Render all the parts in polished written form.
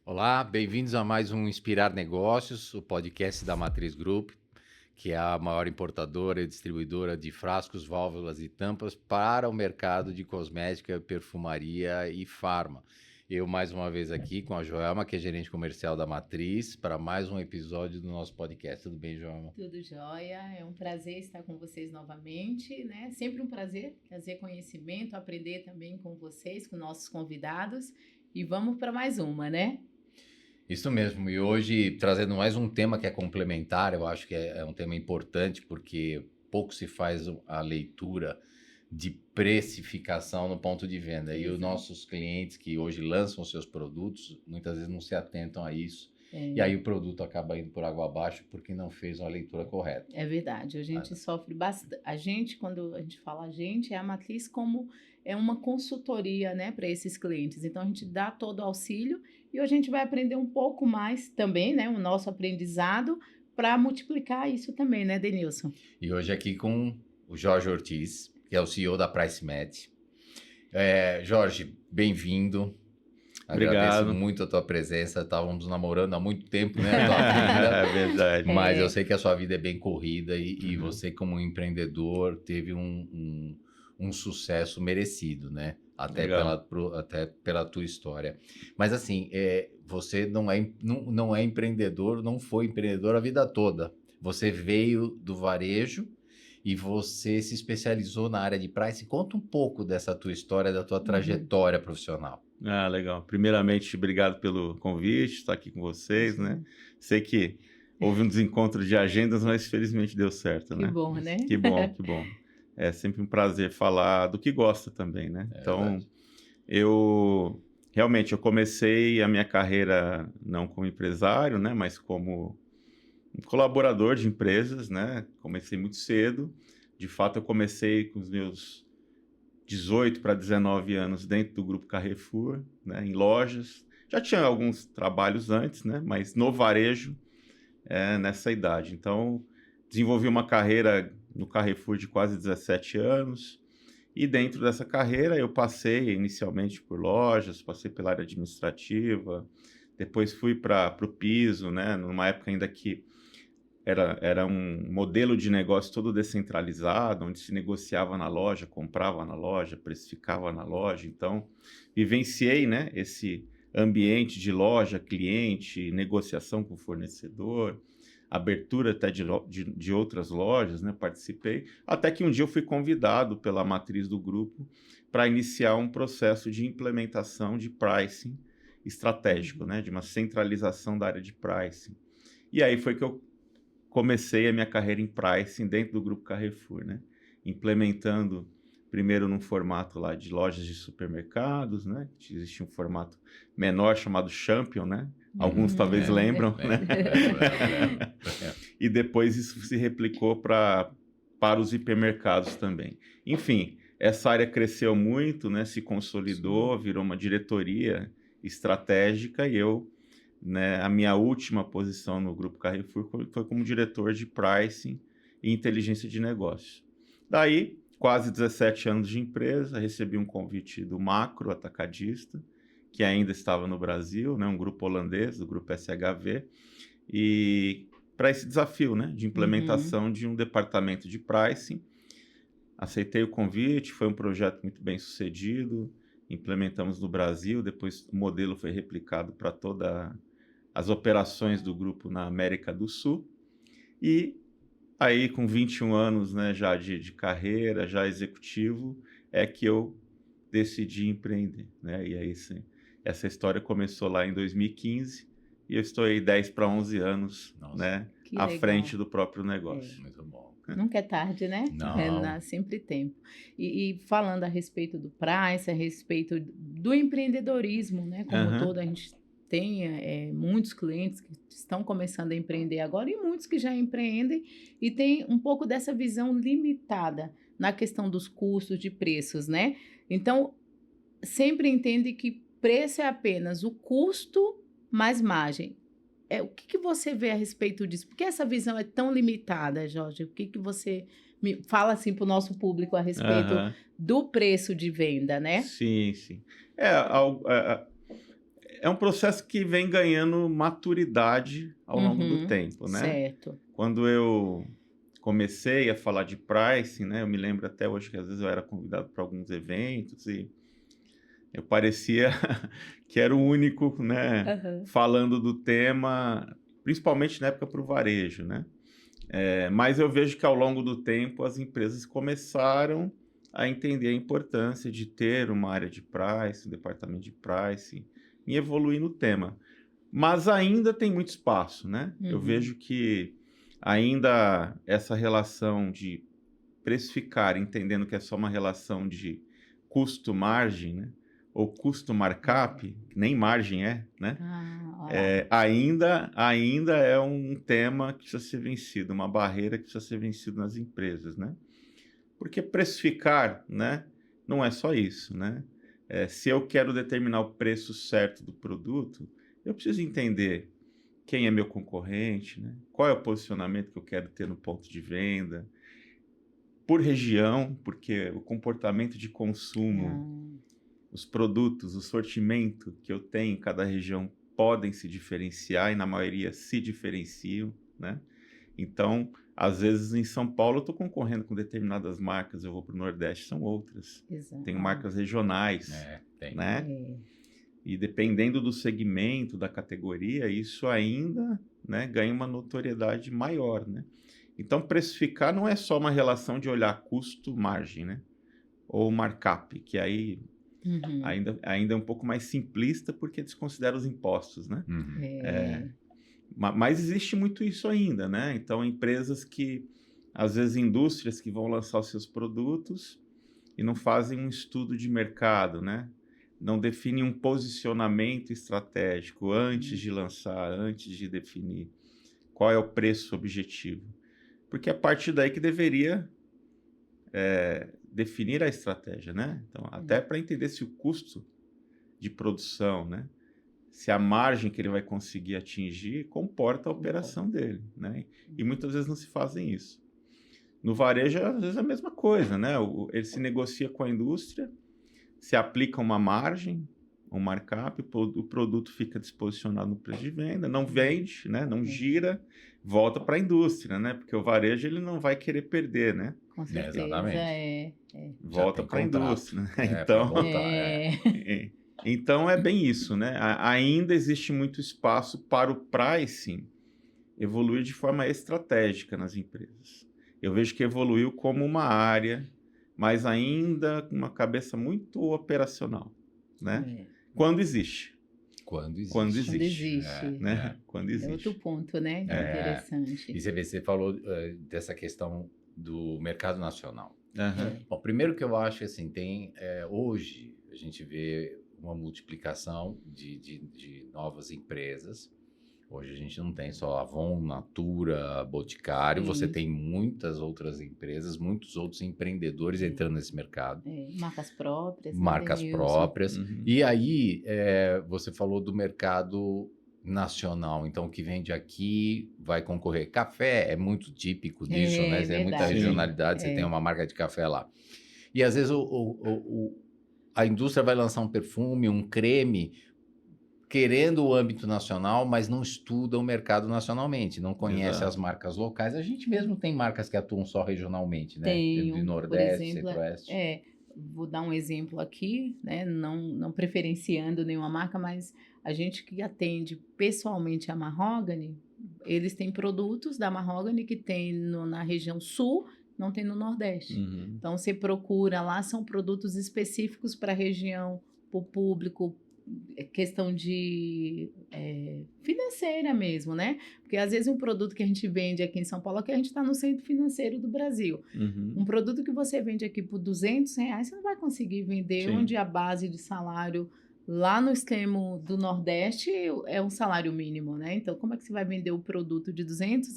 Olá, bem-vindos a mais um Inspirar Negócios, o podcast da Matriz Group, que é a maior importadora e distribuidora de frascos, válvulas e tampas para o mercado de cosmética, perfumaria e farma. Eu, mais uma vez, aqui com a Joelma, que é gerente comercial da Matriz, para mais um episódio do nosso podcast. Tudo bem, Joelma? Tudo jóia, é um prazer estar com vocês novamente, né? Sempre um prazer trazer conhecimento, aprender também com vocês, com nossos convidados. E vamos para mais uma, né? Isso mesmo, e hoje trazendo mais um tema que é complementar, eu acho que é um tema importante porque pouco se faz a leitura de precificação no ponto de venda. E os Exato. nossos clientes que hoje lançam seus produtos, muitas vezes não se atentam a isso. E É, aí o produto acaba indo por água abaixo porque não fez uma leitura correta. é verdade, a gente sofre bastante. A gente, quando a gente fala a gente, é a Matriz como é uma consultoria, né, para esses clientes. Então a gente dá todo o auxílio e a gente vai aprender um pouco mais também, né, o nosso aprendizado para multiplicar isso também, né, Denilson? E hoje aqui com o Jorge Ortiz, que é o CEO da PriceMed. Jorge, bem-vindo. Agradeço Obrigado. muito a tua presença. Estávamos namorando há muito tempo, né? A tua vida. É verdade. Mas eu É, sei que a sua vida é bem corrida e Uhum. você, como empreendedor, teve um sucesso merecido, né? Legal. Até pela tua história. Mas assim, você não é empreendedor, não foi empreendedor a vida toda. Você veio do varejo e você se especializou na área de price. Conta um pouco dessa tua história, da tua uhum, trajetória profissional. Ah, legal. Primeiramente, obrigado pelo convite, estar aqui com vocês, né? imagina. Sei que houve um desencontro de agendas, mas felizmente deu certo, Que né? bom, né? Que bom, que bom. É sempre um prazer falar do que gosta também, né? É Então, verdade. eu realmente eu comecei a minha carreira não como empresário, né? Mas como um colaborador de empresas, né? Comecei muito cedo. De fato, eu comecei com os meus 18 para 19 anos dentro do grupo Carrefour, né, em lojas. Já tinha alguns trabalhos antes, né, mas no varejo nessa idade. Então, desenvolvi uma carreira no Carrefour de quase 17 anos. E dentro dessa carreira eu passei inicialmente por lojas, passei pela área administrativa, depois fui para o piso, né, numa época ainda que era um modelo de negócio todo descentralizado, onde se negociava na loja, comprava na loja, precificava na loja. Então, vivenciei, né, esse ambiente de loja, cliente, negociação com o fornecedor, abertura até de outras lojas, né, participei, até que um dia eu fui convidado pela matriz do grupo para iniciar um processo de implementação de pricing estratégico, Uhum. né, de uma centralização da área de pricing. E aí foi que eu comecei a minha carreira em pricing dentro do grupo Carrefour, né? Implementando primeiro num formato lá de lojas de supermercados, né? Existia um formato menor chamado Champion, né? Alguns Uhum, talvez lembram, né? Lembro. E depois isso se replicou para os hipermercados também. Enfim, essa área cresceu muito, né? Se sim. consolidou, virou uma diretoria estratégica e eu, né, a minha última posição no Grupo Carrefour foi como diretor de pricing e inteligência de negócios. Daí, quase 17 anos de empresa, recebi um convite do Macro Atacadista, que ainda estava no Brasil, né, um grupo holandês, do grupo SHV, e para esse desafio, né, de Uhum. implementação de um departamento de pricing. Aceitei o convite, foi um projeto muito bem sucedido, implementamos no Brasil, depois o modelo foi replicado para todas as operações do grupo na América do Sul. E aí, com 21 anos, né, já de carreira, já executivo, é que eu decidi empreender, né? E aí, sim, essa história começou lá em 2015 e eu estou aí 10 para 11 anos, Nossa, né, Que à legal. frente do próprio É. negócio. muito bom. Nunca é tarde, né? Não. Sempre tempo. E falando a respeito do price, a respeito do empreendedorismo, né? Como Aham, todo, a gente tem muitos clientes que estão começando a empreender agora e muitos que já empreendem e tem um pouco dessa visão limitada na questão dos custos, de preços, né? Então, sempre entende que preço é apenas o custo mais margem. O que que você vê a respeito disso? Por que essa visão é tão limitada, Jorge? O que que você me fala assim para o nosso público a respeito aham. do preço de venda, né? Sim, sim. É, É um processo que vem ganhando maturidade ao longo do Uhum, tempo, né? certo. Quando eu comecei a falar de pricing, né? Eu me lembro até hoje que às vezes eu era convidado para alguns eventos e eu parecia que era o único, né, Aham. falando do tema, principalmente na época para o varejo, né? Mas eu vejo que ao longo do tempo as empresas começaram a entender a importância de ter uma área de pricing, um departamento de pricing, e evoluir no tema. Mas ainda tem muito espaço, né? Eu Uhum. vejo que ainda essa relação de precificar, entendendo que é só uma relação de custo-margem, né? Ou custo-markup, que nem margem é, né? Ah, olha lá. Ainda é um tema que precisa ser vencido, uma barreira que precisa ser vencida nas empresas, né? Porque precificar, né, não é só isso, né? Se eu quero determinar o preço certo do produto, eu preciso entender quem é meu concorrente, né? Qual é o posicionamento que eu quero ter no ponto de venda, por região, porque o comportamento de consumo, Ah, os produtos, o sortimento que eu tenho em cada região podem se diferenciar e na maioria se diferenciam, né? Então, às vezes em São Paulo eu estou concorrendo com determinadas marcas, eu vou para o Nordeste, são outras. exato. Tenho Ó, marcas regionais, Tem. né? é. E dependendo do segmento, da categoria, isso ainda, né, ganha uma notoriedade maior, né? Então, precificar não é só uma relação de olhar custo-margem, né? Ou markup, que aí Uhum. ainda é um pouco mais simplista porque desconsidera os impostos, né? Uhum. É. Mas existe muito isso ainda, né? Então, empresas que, às vezes, indústrias que vão lançar os seus produtos e não fazem um estudo de mercado, né? Não definem um posicionamento estratégico antes de lançar, antes de definir qual é o preço objetivo. Porque é a partir daí que deveria definir a estratégia, né? Então, até para entender se o custo de produção, né? Se a margem que ele vai conseguir atingir comporta a Concordo. operação dele, né? E muitas vezes não se fazem isso. No varejo, às vezes é a mesma coisa, né? Ele se negocia com a indústria, se aplica uma margem, um markup, o produto fica disposicionado no preço de venda, não vende, né? Não É, gira, volta para a indústria, né? Porque o varejo ele não vai querer perder, né? com É, certeza, exatamente. é. Já Volta tem para a contrato. indústria, né? Para Então, voltar. É. é, então é bem isso, né? Ainda existe muito espaço para o pricing evoluir de forma estratégica nas empresas. Eu vejo que evoluiu como uma área, mas ainda com uma cabeça muito operacional, né? É. Quando existe, Quando quando existe. Quando existe, existe. né? Quando É outro existe. ponto, né? É, Interessante. e você falou dessa questão do mercado nacional. Aham. É. Bom, primeiro que eu acho que assim, hoje a gente vê uma multiplicação de novas empresas. Hoje a gente não tem só Avon, Natura, Boticário, você Sim. tem muitas outras empresas, muitos outros empreendedores entrando nesse mercado, Marcas próprias, né, marcas Denilson? próprias. Uhum. E aí, você falou do mercado nacional, então o que vende aqui vai concorrer. Café é muito típico disso, né? É É muita verdade. Sim. regionalidade, você tem É. uma marca de café lá. E às vezes a indústria vai lançar um perfume, um creme, querendo o âmbito nacional, mas não estuda o mercado nacionalmente, não conhece as Exato. marcas locais. A gente mesmo tem marcas que atuam só regionalmente, né? De Tenho, por Nordeste, exemplo, Centro-Oeste. vou dar um exemplo aqui, né? Não preferenciando nenhuma marca, mas a gente que atende pessoalmente a Mahogany, eles têm produtos da Mahogany que tem na região sul, não tem no Nordeste. Uhum. Então, você procura lá, são produtos específicos para a região, para o público, questão de financeira mesmo, né? Porque às vezes um produto que a gente vende aqui em São Paulo, que a gente está no centro financeiro do Brasil. Uhum. Um produto que você vende aqui por R$ 200, você não vai conseguir vender Sim. onde a base de salário lá no extremo do Nordeste é um salário mínimo, né? Então, como é que você vai vender o produto de R$ 200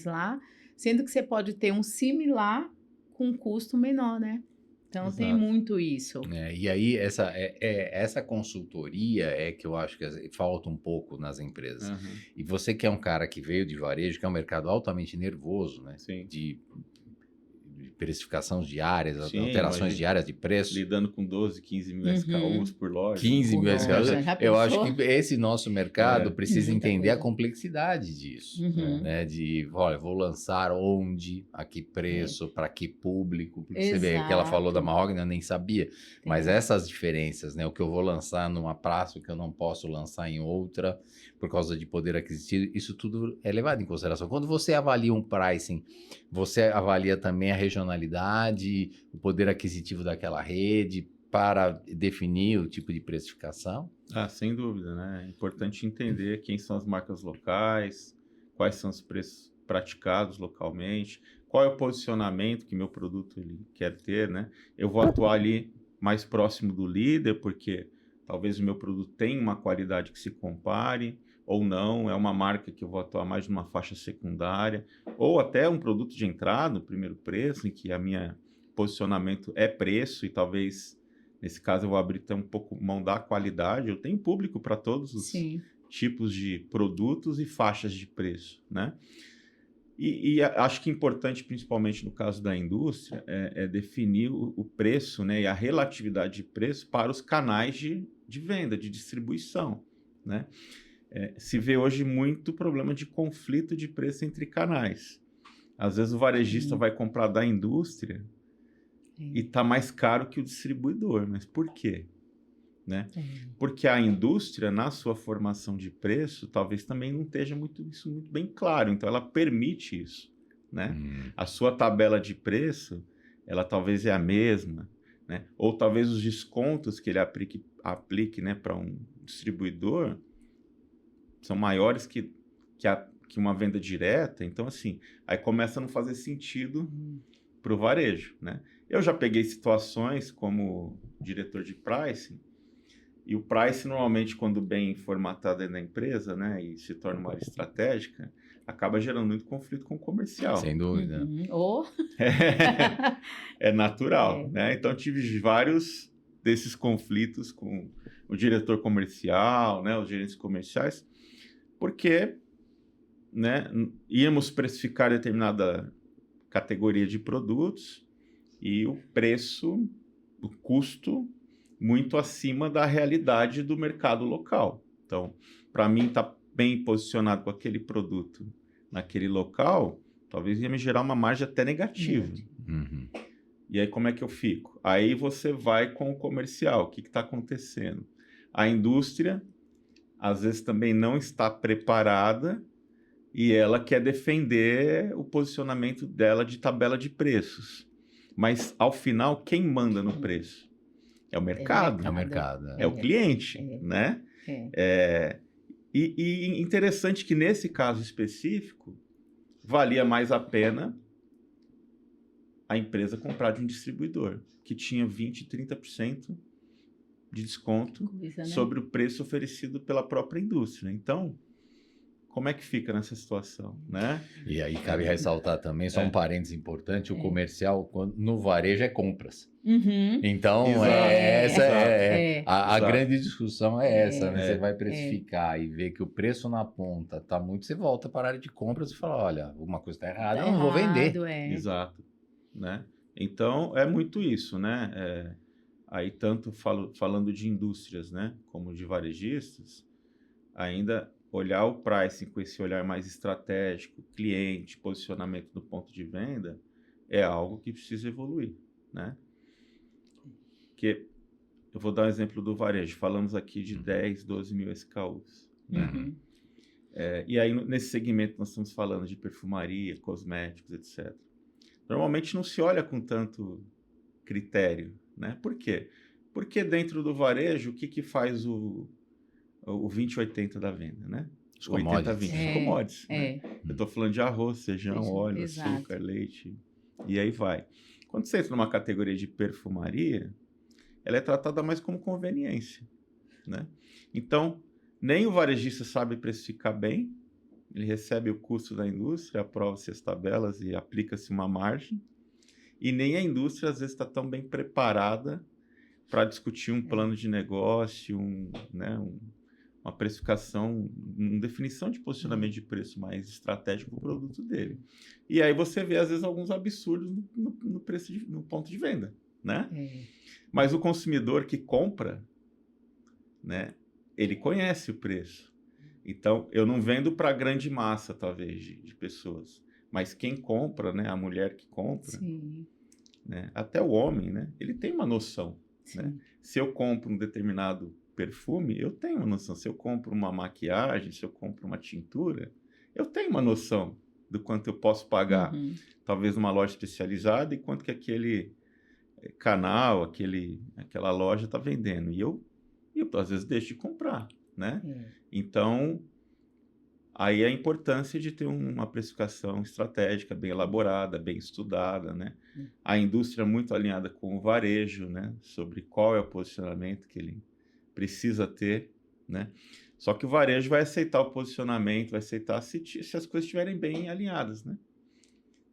lá, sendo que você pode ter um similar com um custo menor, né? Então, tem Exato. muito isso. E aí, essa consultoria é que eu acho que falta um pouco nas empresas. Uhum. E você que é um cara que veio de varejo, que é um mercado altamente nervoso, né? Sim. De de precificação diárias, Sim, alterações imagina. diárias de preço. Lidando com 12, 15 mil Uhum. SKUs por loja. 15 mil Por SKUs. loja, já Eu acho pensou? que esse nosso mercado precisa Muita entender a coisa. complexidade disso. Uhum. Né? De, olha, vou lançar onde, a que preço, para que público. Porque você vê que ela falou da Exato. mahogany, eu nem sabia. Mas É. essas diferenças, né? O que eu vou lançar numa praça, o que eu não posso lançar em outra, por causa de poder aquisitivo, isso tudo é levado em consideração. Quando você avalia um pricing, você avalia também a regionalidade, o poder aquisitivo daquela rede, para definir o tipo de precificação? Ah, sem dúvida, né? É importante entender quem são as marcas locais, quais são os preços praticados localmente, qual é o posicionamento que meu produto ele quer ter, né? Eu vou atuar ali mais próximo do líder, porque talvez o meu produto tenha uma qualidade que se compare, ou não, é uma marca que eu vou atuar mais numa faixa secundária, ou até um produto de entrada, o primeiro preço, em que a minha posicionamento é preço e talvez nesse caso eu vou abrir até um pouco mão da qualidade. Eu tenho público para todos os Sim. tipos de produtos e faixas de preço, né? Acho que é importante, principalmente no caso da indústria, é definir o preço, né, e a relatividade de preço para os canais de venda, de distribuição, né? Se vê hoje muito problema de conflito de preço entre canais. Às vezes o varejista vai comprar da indústria e está mais caro que o distribuidor. Mas por quê? Né? Porque a indústria, na sua formação de preço, talvez também não esteja isso muito bem claro. Então, ela permite isso. Né? A sua tabela de preço, ela talvez é a mesma. Né? Ou talvez os descontos que ele aplique né, para um distribuidor são maiores que uma venda direta. Então, assim, aí começa a não fazer sentido para o varejo. Né? Eu já peguei situações como diretor de pricing, e o price, normalmente, quando bem formatado dentro da empresa, né, e se torna uma área estratégica, acaba gerando muito conflito com o comercial. Sem dúvida. É natural, né? Então, tive vários desses conflitos com o diretor comercial, né, os gerentes comerciais, porque né, íamos precificar determinada categoria de produtos e o preço, o custo, muito acima da realidade do mercado local. Então, para mim, estar bem posicionado com aquele produto naquele local, talvez ia me gerar uma margem até negativa. Uhum. E aí, como é que eu fico? Aí você vai com o comercial. O que está acontecendo? A indústria, às vezes, também não está preparada e ela quer defender o posicionamento dela de tabela de preços. Mas, ao final, quem manda no preço? É o mercado. É o mercado. É o cliente, né? E interessante que nesse caso específico, valia mais a pena a empresa comprar de um distribuidor, que tinha 20%, 30% de desconto sobre o preço oferecido pela própria indústria. Então, como é que fica nessa situação, né? E aí cabe ressaltar também, só um parênteses importante, o comercial no varejo é compras. Uhum. Então, a grande discussão é essa, né? Você vai precificar e ver que o preço na ponta está muito, você volta para a área de compras e fala, olha, alguma coisa está errada, eu não vou vender. Exato. Né? Então, é muito isso, né? Aí, tanto falando de indústrias, né, como de varejistas, ainda olhar o pricing com esse olhar mais estratégico, cliente, posicionamento do ponto de venda, é algo que precisa evoluir, né? Porque eu vou dar um exemplo do varejo. Falamos aqui de 10, 12 mil SKUs. Né? Uhum. E aí, nesse segmento, nós estamos falando de perfumaria, cosméticos, etc. Normalmente não se olha com tanto critério, né? Por quê? Porque dentro do varejo, o que faz o 20-80 da venda, né? Os 80-20, os commodities. Né? Eu estou falando de arroz, feijão, óleo, açúcar, leite, e aí vai. Quando você entra numa categoria de perfumaria, ela é tratada mais como conveniência, né? Então, nem o varejista sabe precificar bem, ele recebe o custo da indústria, aprova-se as tabelas e aplica-se uma margem, e nem a indústria às vezes está tão bem preparada para discutir um plano de negócio, uma precificação, uma definição de posicionamento de preço mais estratégico para o produto dele. E aí você vê, às vezes, alguns absurdos no preço, no ponto de venda, né? Mas o consumidor que compra, né, ele conhece o preço. Então, eu não vendo para a grande massa, talvez, de pessoas. Mas quem compra, né, a mulher que compra, Sim. né, até o homem, né, ele tem uma noção. Sim. Né? Se eu compro um determinado perfume, eu tenho uma noção. Se eu compro uma maquiagem, se eu compro uma tintura, eu tenho uma noção do quanto eu posso pagar, talvez numa loja especializada, e quanto que aquele canal, aquela loja está vendendo. E eu às vezes deixo de comprar, né? Então, aí a importância de ter uma precificação estratégica bem elaborada, bem estudada, né? A indústria muito alinhada com o varejo, né? Sobre qual é o posicionamento que ele precisa ter, né? Só que o varejo vai aceitar o posicionamento, vai aceitar se as coisas estiverem bem alinhadas, né?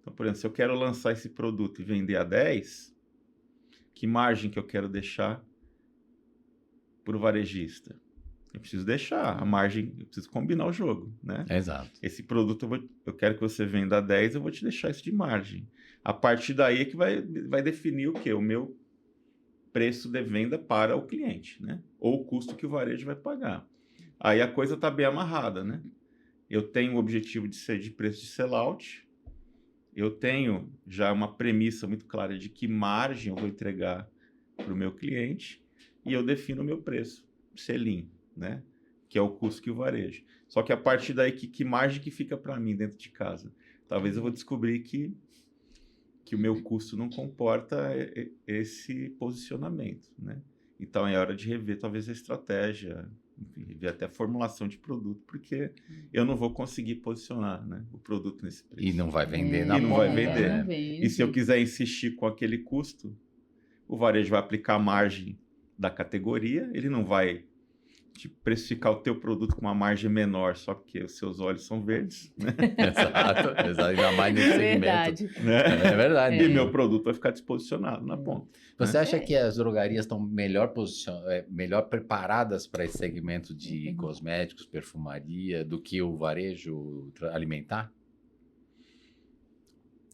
Então, por exemplo, se eu quero lançar esse produto e vender a 10, que margem que eu quero deixar para o varejista? Eu preciso deixar a margem, eu preciso combinar o jogo, né? Exato. Esse produto eu quero que você venda a 10, eu vou te deixar isso de margem. A partir daí é que vai definir o quê? O meu preço de venda para o cliente, né? Ou o custo que o varejo vai pagar. Aí a coisa está bem amarrada, né? Eu tenho o objetivo de ser de preço de sellout, eu tenho já uma premissa muito clara de que margem eu vou entregar para o meu cliente e eu defino o meu preço, selim, né? Que é o custo que o varejo. Só que a partir daí, que margem que fica para mim dentro de casa? Talvez eu vou descobrir que o meu custo não comporta esse posicionamento, né? Então é hora de rever talvez a estratégia, enfim, rever até a formulação de produto, porque eu não vou conseguir posicionar, né, o produto nesse preço. E não vai vender na E não ponta, vai vender. né? Não vende. E se eu quiser insistir com aquele custo, o varejo vai aplicar a margem da categoria, ele não vai precificar o teu produto com uma margem menor só porque os seus olhos são verdes, né? Exato, ainda mais nesse segmento. Verdade. Né? É verdade. E meu produto vai ficar disposicionado na ponta. Você acha que as drogarias estão melhor preparadas para esse segmento de cosméticos, perfumaria, do que o varejo alimentar?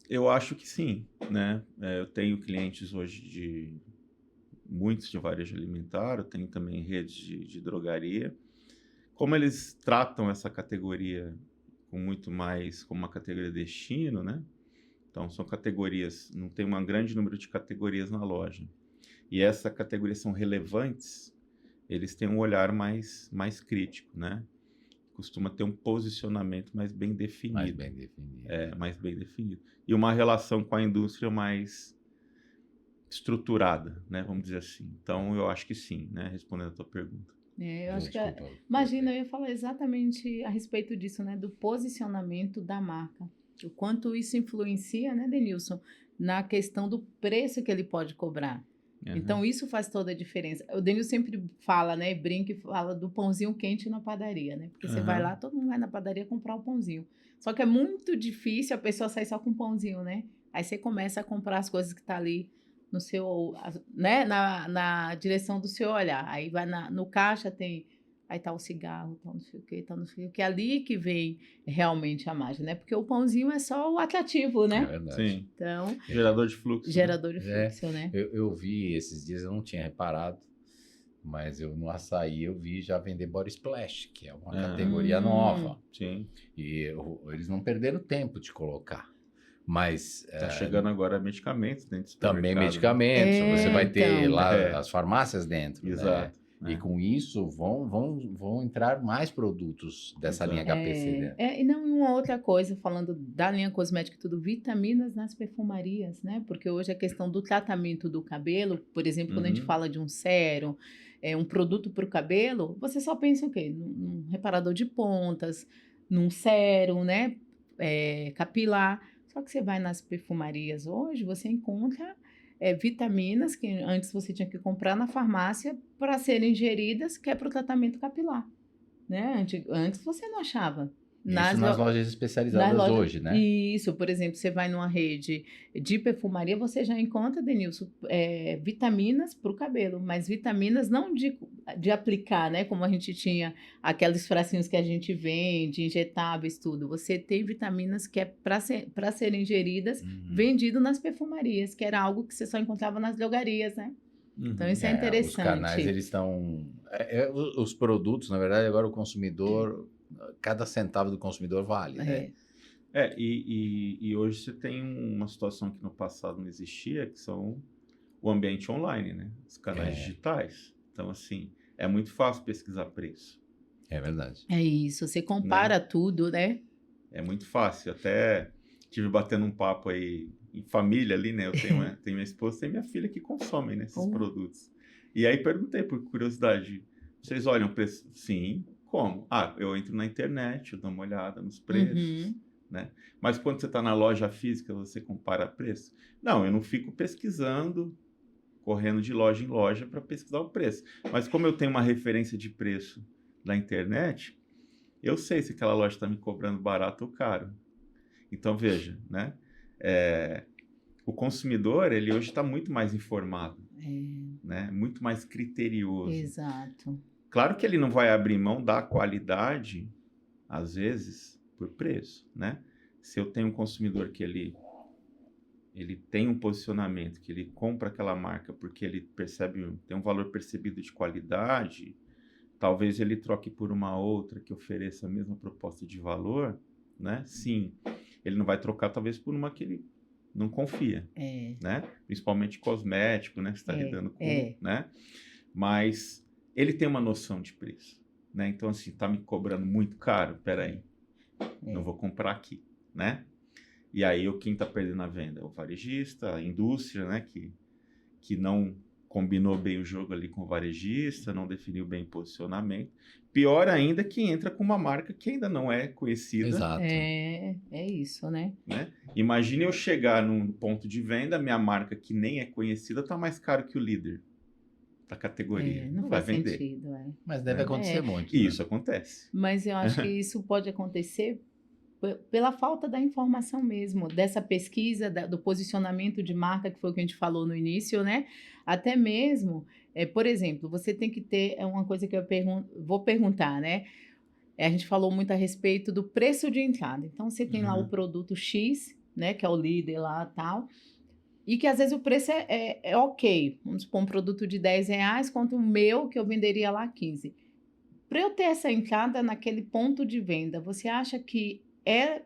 Eu acho que sim, né? Eu tenho clientes hoje muitos de varejo alimentar, eu tenho também redes de drogaria. Como eles tratam essa categoria com muito mais como uma categoria de destino, né? Então, são categorias, não tem um grande número de categorias na loja. E essas categorias são relevantes, eles têm um olhar mais crítico, né? Costuma ter um posicionamento mais bem definido. Mais bem definido. Mais bem definido. E uma relação com a indústria mais estruturada, né? Vamos dizer assim. Então, eu acho que sim, né? Respondendo a tua pergunta. Eu acho que, imagina, eu ia falar exatamente a respeito disso, né? Do posicionamento da marca. O quanto isso influencia, né, Denilson, na questão do preço que ele pode cobrar. Então, isso faz toda a diferença. O Denilson sempre fala, né, brinca e fala do pãozinho quente na padaria, né? Porque você vai lá, todo mundo vai na padaria comprar o pãozinho. Só que é muito difícil a pessoa sair só com o pãozinho, né? Aí você começa a comprar as coisas que tá ali no seu, né, na direção do seu olhar. Aí vai no caixa, aí tá o cigarro, tá não sei o quê, tá não sei o quê. É ali que vem realmente a mágica, né? Porque o pãozinho é só o atrativo, né? É verdade. Sim. Então, gerador de fluxo. gerador de fluxo, né? Eu vi esses dias, eu não tinha reparado, mas no açaí eu vi já vender Body Splash, que é uma categoria nova. Sim. E eles não perderam tempo de colocar. Mas Tá chegando agora medicamentos dentro do também supermercado, medicamentos, né? você vai ter Então. lá as farmácias dentro. Exato. Né? E com isso vão entrar mais produtos dessa linha HPC dentro. E não, uma outra coisa, falando da linha cosmética e tudo, vitaminas nas perfumarias, né? Porque hoje a questão do tratamento do cabelo, por exemplo, quando a gente fala de um sérum, um produto para o cabelo, você só pensa o quê? Num reparador de pontas, num sérum, né? Capilar. Só que você vai nas perfumarias hoje, você encontra vitaminas que antes você tinha que comprar na farmácia para serem ingeridas, que é para o tratamento capilar, né? Antes você não achava. Isso nas lojas especializadas hoje, né? Isso, por exemplo, você vai numa rede de perfumaria, você já encontra, Denilson, vitaminas para o cabelo, mas vitaminas não de aplicar, né? Como a gente tinha aqueles frasquinhos que a gente vende, injetáveis, tudo. Você tem vitaminas que é para serem ingeridas, vendido nas perfumarias, que era algo que você só encontrava nas drogarias, né? Então, isso é interessante. Os canais, eles estão... os produtos, na verdade, agora o consumidor... Cada centavo do consumidor vale, né? E hoje você tem uma situação que no passado não existia, que são o ambiente online, né? Os canais digitais. Então, assim, é muito fácil pesquisar preço. É verdade. É isso, você compara tudo, né? É muito fácil. Até tive batendo um papo aí em família ali, né? Eu tenho minha esposa e minha filha que consomem, né, esses produtos. E aí perguntei, por curiosidade, vocês olham o preço? Sim. Como? Eu entro na internet, eu dou uma olhada nos preços, né? Mas quando você está na loja física, você compara preço? Não, eu não fico pesquisando, correndo de loja em loja para pesquisar o preço. Mas como eu tenho uma referência de preço na internet, eu sei se aquela loja está me cobrando barato ou caro. Então, veja, né? O consumidor, ele hoje está muito mais informado, né? Muito mais criterioso. Exato. Claro que ele não vai abrir mão da qualidade, às vezes, por preço, né? Se eu tenho um consumidor que ele tem um posicionamento, que ele compra aquela marca porque ele tem um valor percebido de qualidade, talvez ele troque por uma outra que ofereça a mesma proposta de valor, né? Sim, ele não vai trocar talvez por uma que ele não confia, né? Principalmente cosmético, né? Que você está lidando com, né? Mas ele tem uma noção de preço, né? Então, assim, tá me cobrando muito caro? Peraí, não vou comprar aqui, né? E aí, quem tá perdendo a venda? O varejista, a indústria, né? Que não combinou bem o jogo ali com o varejista, não definiu bem o posicionamento. Pior ainda que entra com uma marca que ainda não é conhecida. Exato. É isso, né? Imagine eu chegar num ponto de venda, minha marca que nem é conhecida tá mais caro que o líder da categoria. Não vai faz vender. Sentido, Mas deve acontecer muito. E isso acontece. Mas eu acho que isso pode acontecer pela falta da informação mesmo, dessa pesquisa, do posicionamento de marca, que foi o que a gente falou no início, né? Até mesmo, por exemplo, você tem que ter, uma coisa que eu vou perguntar, né? A gente falou muito a respeito do preço de entrada. Então, você tem lá o produto X, né? Que é o líder lá e tal, e que às vezes o preço é ok. Vamos supor, um produto de R$10 contra o meu, que eu venderia lá 15. Para eu ter essa entrada naquele ponto de venda, você acha que é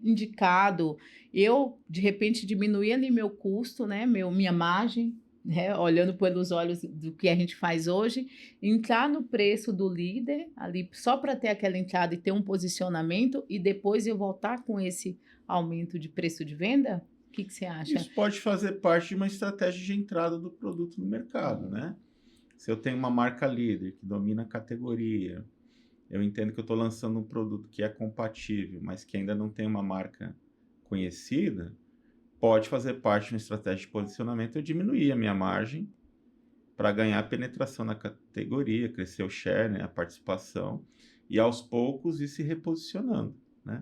indicado eu, de repente, diminuir ali meu custo, né? Minha margem, né? Olhando pelos olhos do que a gente faz hoje, entrar no preço do líder ali só para ter aquela entrada e ter um posicionamento e depois eu voltar com esse aumento de preço de venda? O que você acha? Isso pode fazer parte de uma estratégia de entrada do produto no mercado, né? Se eu tenho uma marca líder que domina a categoria, eu entendo que eu estou lançando um produto que é compatível, mas que ainda não tem uma marca conhecida, pode fazer parte de uma estratégia de posicionamento eu diminuir a minha margem para ganhar penetração na categoria, crescer o share, né, a participação, e aos poucos ir se reposicionando, né?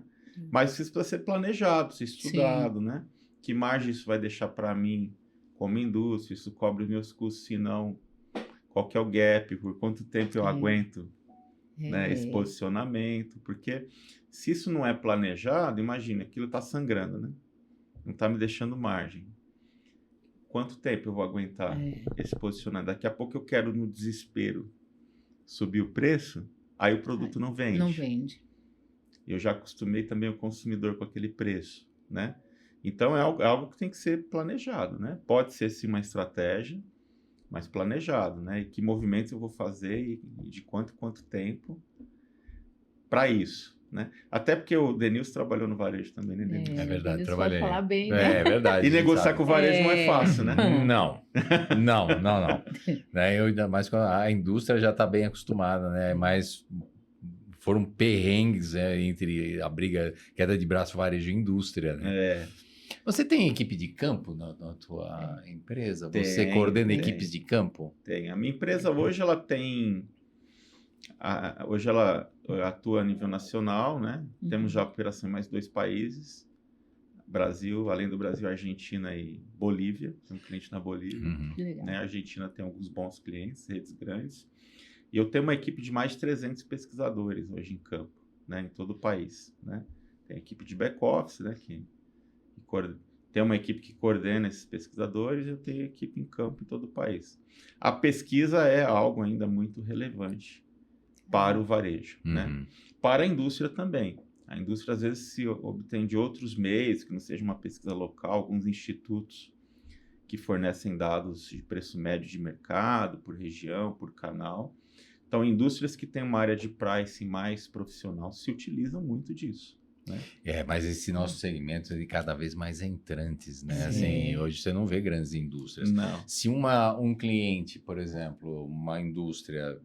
Mas isso precisa ser planejado, ser estudado, né? Que margem isso vai deixar para mim como indústria, isso cobre os meus custos, se não, qual que é o gap, por quanto tempo eu aguento, né, esse posicionamento, porque se isso não é planejado, imagina, aquilo está sangrando, né? Não está me deixando margem. Quanto tempo eu vou aguentar esse posicionamento? Daqui a pouco eu quero, no desespero, subir o preço, aí o produto não vende. Não vende. Eu já acostumei também o consumidor com aquele preço, né? Então, é algo que tem que ser planejado, né? Pode ser, sim, uma estratégia, mas planejado, né? E que movimentos eu vou fazer e de quanto tempo para isso, né? Até porque o Denilson trabalhou no varejo também, né, Denilson? É verdade, Denilson trabalhei. pode falar bem, né? É verdade. E negociar com o varejo não é fácil, né? Não. Né? Ainda mais quando a indústria já está bem acostumada, né? Mas foram perrengues, né, entre a briga, queda de braço varejo e indústria, né? Você tem equipe de campo na tua empresa? Você coordena equipes de campo? Tem. A minha empresa hoje ela tem Hoje ela atua a nível nacional, né? Temos já Uhum. operação em mais 2 países. Brasil, além do Brasil, Argentina e Bolívia. Tem um cliente na Bolívia. Uhum. Que legal. Né? A Argentina tem alguns bons clientes, redes grandes. E eu tenho uma equipe de mais de 300 pesquisadores hoje em campo, né? Em todo o país, né? Tem a equipe de back-office, né? Tem uma equipe que coordena esses pesquisadores e eu tenho equipe em campo em todo o país. A pesquisa é algo ainda muito relevante para o varejo, né? Uhum. Para a indústria também. A indústria às vezes se obtém de outros meios, que não seja uma pesquisa local, alguns institutos que fornecem dados de preço médio de mercado, por região, por canal. Então, indústrias que têm uma área de pricing mais profissional se utilizam muito disso, né? Mas esse nosso segmento é cada vez mais entrantes, né? Assim, Sim. hoje você não vê grandes indústrias. Não. Se um cliente, por exemplo, uma indústria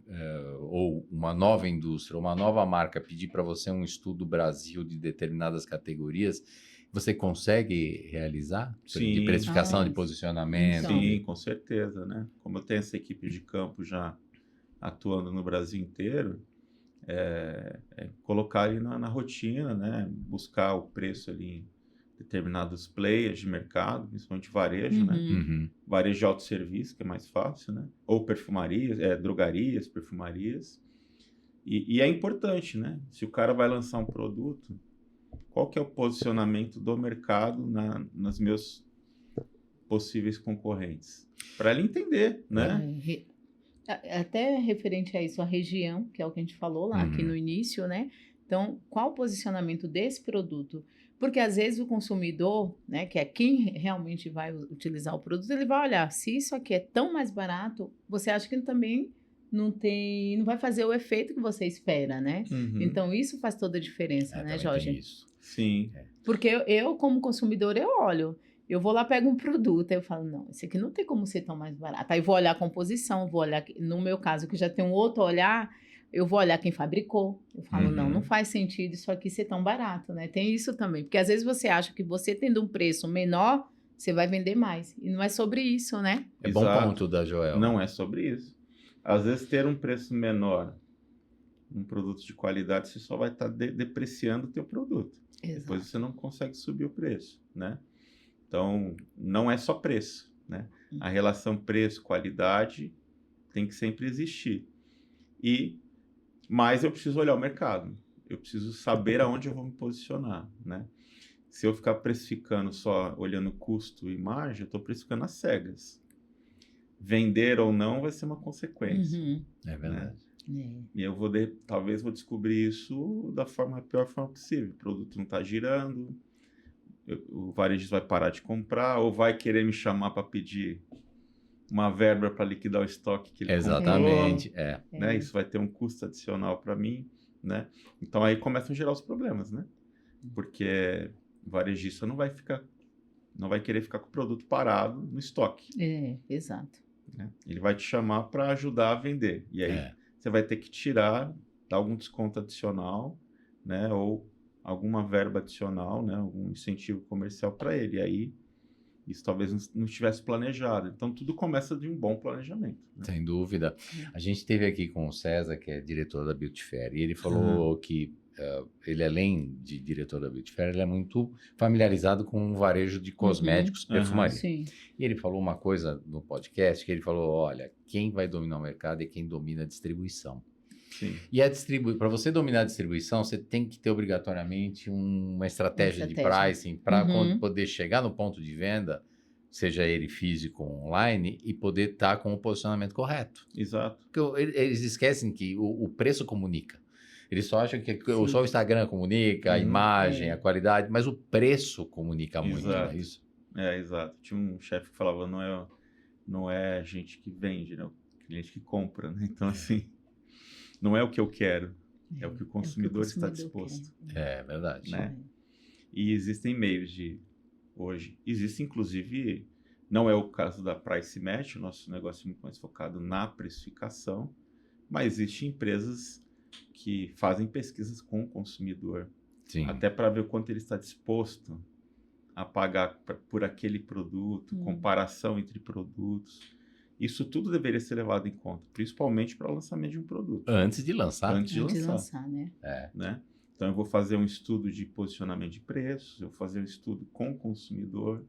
ou uma nova indústria, uma nova marca pedir para você um estudo Brasil de determinadas categorias, você consegue realizar? De Sim. precificação, de Ah, posicionamento? então. Sim, com certeza, né? Como eu tenho essa equipe de campo já atuando no Brasil inteiro, colocar ali na rotina, né? Buscar o preço ali em determinados players de mercado, principalmente varejo, né? Uhum. Uhum. Varejo de autosserviço, que é mais fácil, né? Ou perfumarias, drogarias, perfumarias. E é importante, né? Se o cara vai lançar um produto, qual que é o posicionamento do mercado nos meus possíveis concorrentes? Para ele entender, né? Até referente a isso, a região, que é o que a gente falou lá aqui Uhum. no início, né? Então, qual o posicionamento desse produto? Porque às vezes o consumidor, né, que é quem realmente vai utilizar o produto, ele vai olhar, se isso aqui é tão mais barato, você acha que também não vai fazer o efeito que você espera, né? Uhum. Então, isso faz toda a diferença, né, Também Jorge? tem isso. Sim. Porque eu, como consumidor, eu olho. Eu vou lá, pego um produto, aí eu falo, não, esse aqui não tem como ser tão mais barato. Aí vou olhar a composição, vou olhar, no meu caso, que já tem um outro olhar, eu vou olhar quem fabricou. Eu falo, não, não Uhum. faz sentido isso aqui ser tão barato, né? Tem isso também. Porque às vezes você acha que você tendo um preço menor, você vai vender mais. E não é sobre isso, né? É bom Exato. ponto da Joel. Não é sobre isso. Às vezes ter um preço menor um produto de qualidade, você só vai estar depreciando o teu produto. Depois você não consegue subir o preço, né? Então, não é só preço, né? A relação preço-qualidade tem que sempre existir. Mas eu preciso olhar o mercado. Eu preciso saber aonde eu vou me posicionar, né? Se eu ficar precificando só olhando custo e margem, eu estou precificando às cegas. Vender ou não vai ser uma consequência. Uhum. É verdade. E eu talvez vou descobrir isso da pior forma possível. O produto não está girando, o varejista vai parar de comprar ou vai querer me chamar para pedir uma verba para liquidar o estoque que ele Exatamente. comprou. Né? Isso vai ter um custo adicional para mim, né? Então aí começam a gerar os problemas, né? Porque o varejista não vai querer ficar com o produto parado no estoque. Exato. Né? Ele vai te chamar para ajudar a vender. E aí você vai ter que dar algum desconto adicional, né? Ou alguma verba adicional, né? Algum incentivo comercial para ele. E aí isso talvez não estivesse planejado. Então tudo começa de um bom planejamento. Né? Sem dúvida. A gente esteve aqui com o César, que é diretor da Beauty Fair, e ele falou que ele, além de diretor da Beauty Fair, ele é muito familiarizado com o varejo de cosméticos e perfumaria. Sim. E ele falou uma coisa no podcast, que ele falou, olha, quem vai dominar o mercado é quem domina a distribuição. Sim. E para você dominar a distribuição, você tem que ter obrigatoriamente uma estratégia de pricing para poder chegar no ponto de venda, seja ele físico ou online, e poder estar com o posicionamento correto. Exato. Porque eles esquecem que o preço comunica. Eles só acham que só o Instagram comunica, a imagem, a qualidade, mas o preço comunica muito, não é isso? Exato. Tinha um chefe que falava, não é gente que vende, né? O cliente que compra, né? Então, assim, não é o que eu quero, é o que o consumidor está disposto. É verdade. Né? E existem meios hoje, existe inclusive, não é o caso da Price Match, o nosso negócio é muito mais focado na precificação, mas existem empresas que fazem pesquisas com o consumidor, até para ver o quanto ele está disposto a pagar por aquele produto, comparação entre produtos. Isso tudo deveria ser levado em conta, principalmente para o lançamento de um produto. Antes de lançar. Antes de Antes de lançar. lançar, né? Né? Então, eu vou fazer um estudo de posicionamento de preços, eu vou fazer um estudo com o consumidor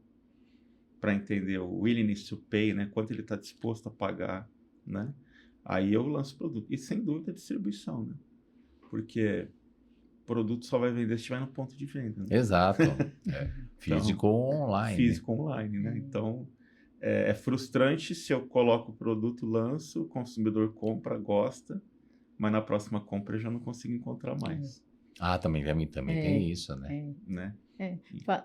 para entender o willingness to pay, né? Quanto ele está disposto a pagar, né? Aí eu lanço o produto. E, sem dúvida, a distribuição, né? Porque o produto só vai vender se estiver no ponto de venda. Né? Exato. Físico ou online. Físico online, né? Então, é frustrante se eu coloco o produto, lanço, o consumidor compra, gosta, mas na próxima compra eu já não consigo encontrar mais. Também tem isso, né? Né?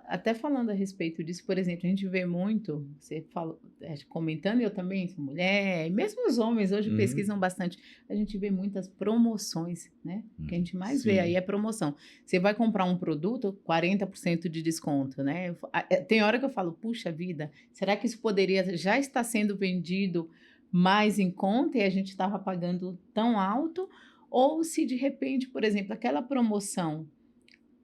Até falando a respeito disso, por exemplo, a gente vê muito, você falou, comentando, eu também sou mulher, e mesmo os homens hoje pesquisam bastante, a gente vê muitas promoções, né? O que a gente mais vê aí é promoção. Você vai comprar um produto, 40% de desconto, né? Tem hora que eu falo, puxa vida, será que isso poderia já estar sendo vendido mais em conta e a gente estava pagando tão alto? Ou se de repente, por exemplo, aquela promoção,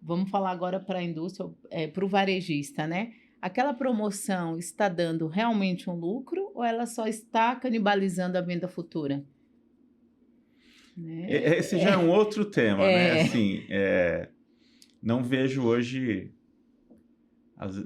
vamos falar agora para a indústria, para o varejista, né? Aquela promoção está dando realmente um lucro ou ela só está canibalizando a venda futura? Né? Esse já é um outro tema, né? Assim, não vejo hoje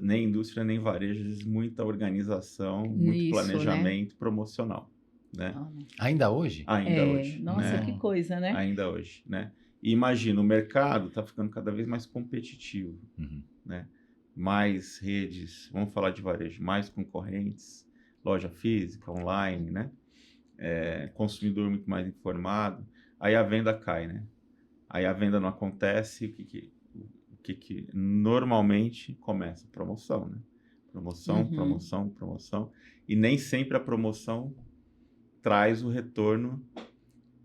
nem indústria nem varejo muita organização, muito planejamento promocional. Né? Ainda hoje? Ainda hoje. Nossa, né? Que coisa, né? Ainda hoje, né? E imagina, o mercado está ficando cada vez mais competitivo, né? Mais redes, vamos falar de varejo, mais concorrentes, loja física, online, né? Consumidor muito mais informado, aí a venda cai, né? Aí a venda não acontece, o que normalmente começa? Promoção, né? Promoção, e nem sempre a promoção traz o retorno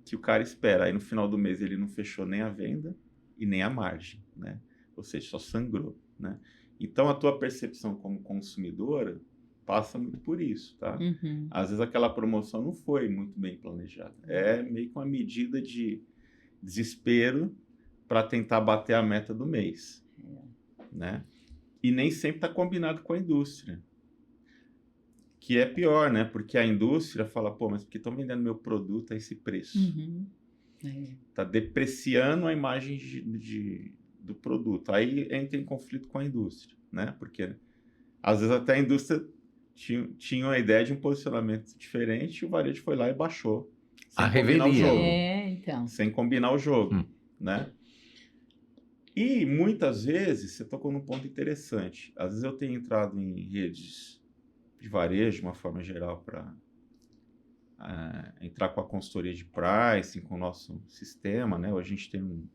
que o cara espera. Aí no final do mês ele não fechou nem a venda e nem a margem, né? Ou seja, só sangrou, né? Então a tua percepção como consumidora passa muito por isso, tá? Às vezes aquela promoção não foi muito bem planejada. É meio que uma medida de desespero para tentar bater a meta do mês, né? E nem sempre está combinado com a indústria. Que é pior, né? Porque a indústria fala, pô, mas por que estão vendendo meu produto a esse preço? Está depreciando a imagem do produto. Aí entra em conflito com a indústria, né? Porque às vezes até a indústria tinha uma ideia de um posicionamento diferente e o varejo foi lá e baixou. Sem combinar o jogo. Sem combinar o jogo, né? E muitas vezes, você tocou num ponto interessante. Às vezes eu tenho entrado em redes de varejo, de uma forma geral, para entrar com a consultoria de pricing, com o nosso sistema, né? Hoje a gente tem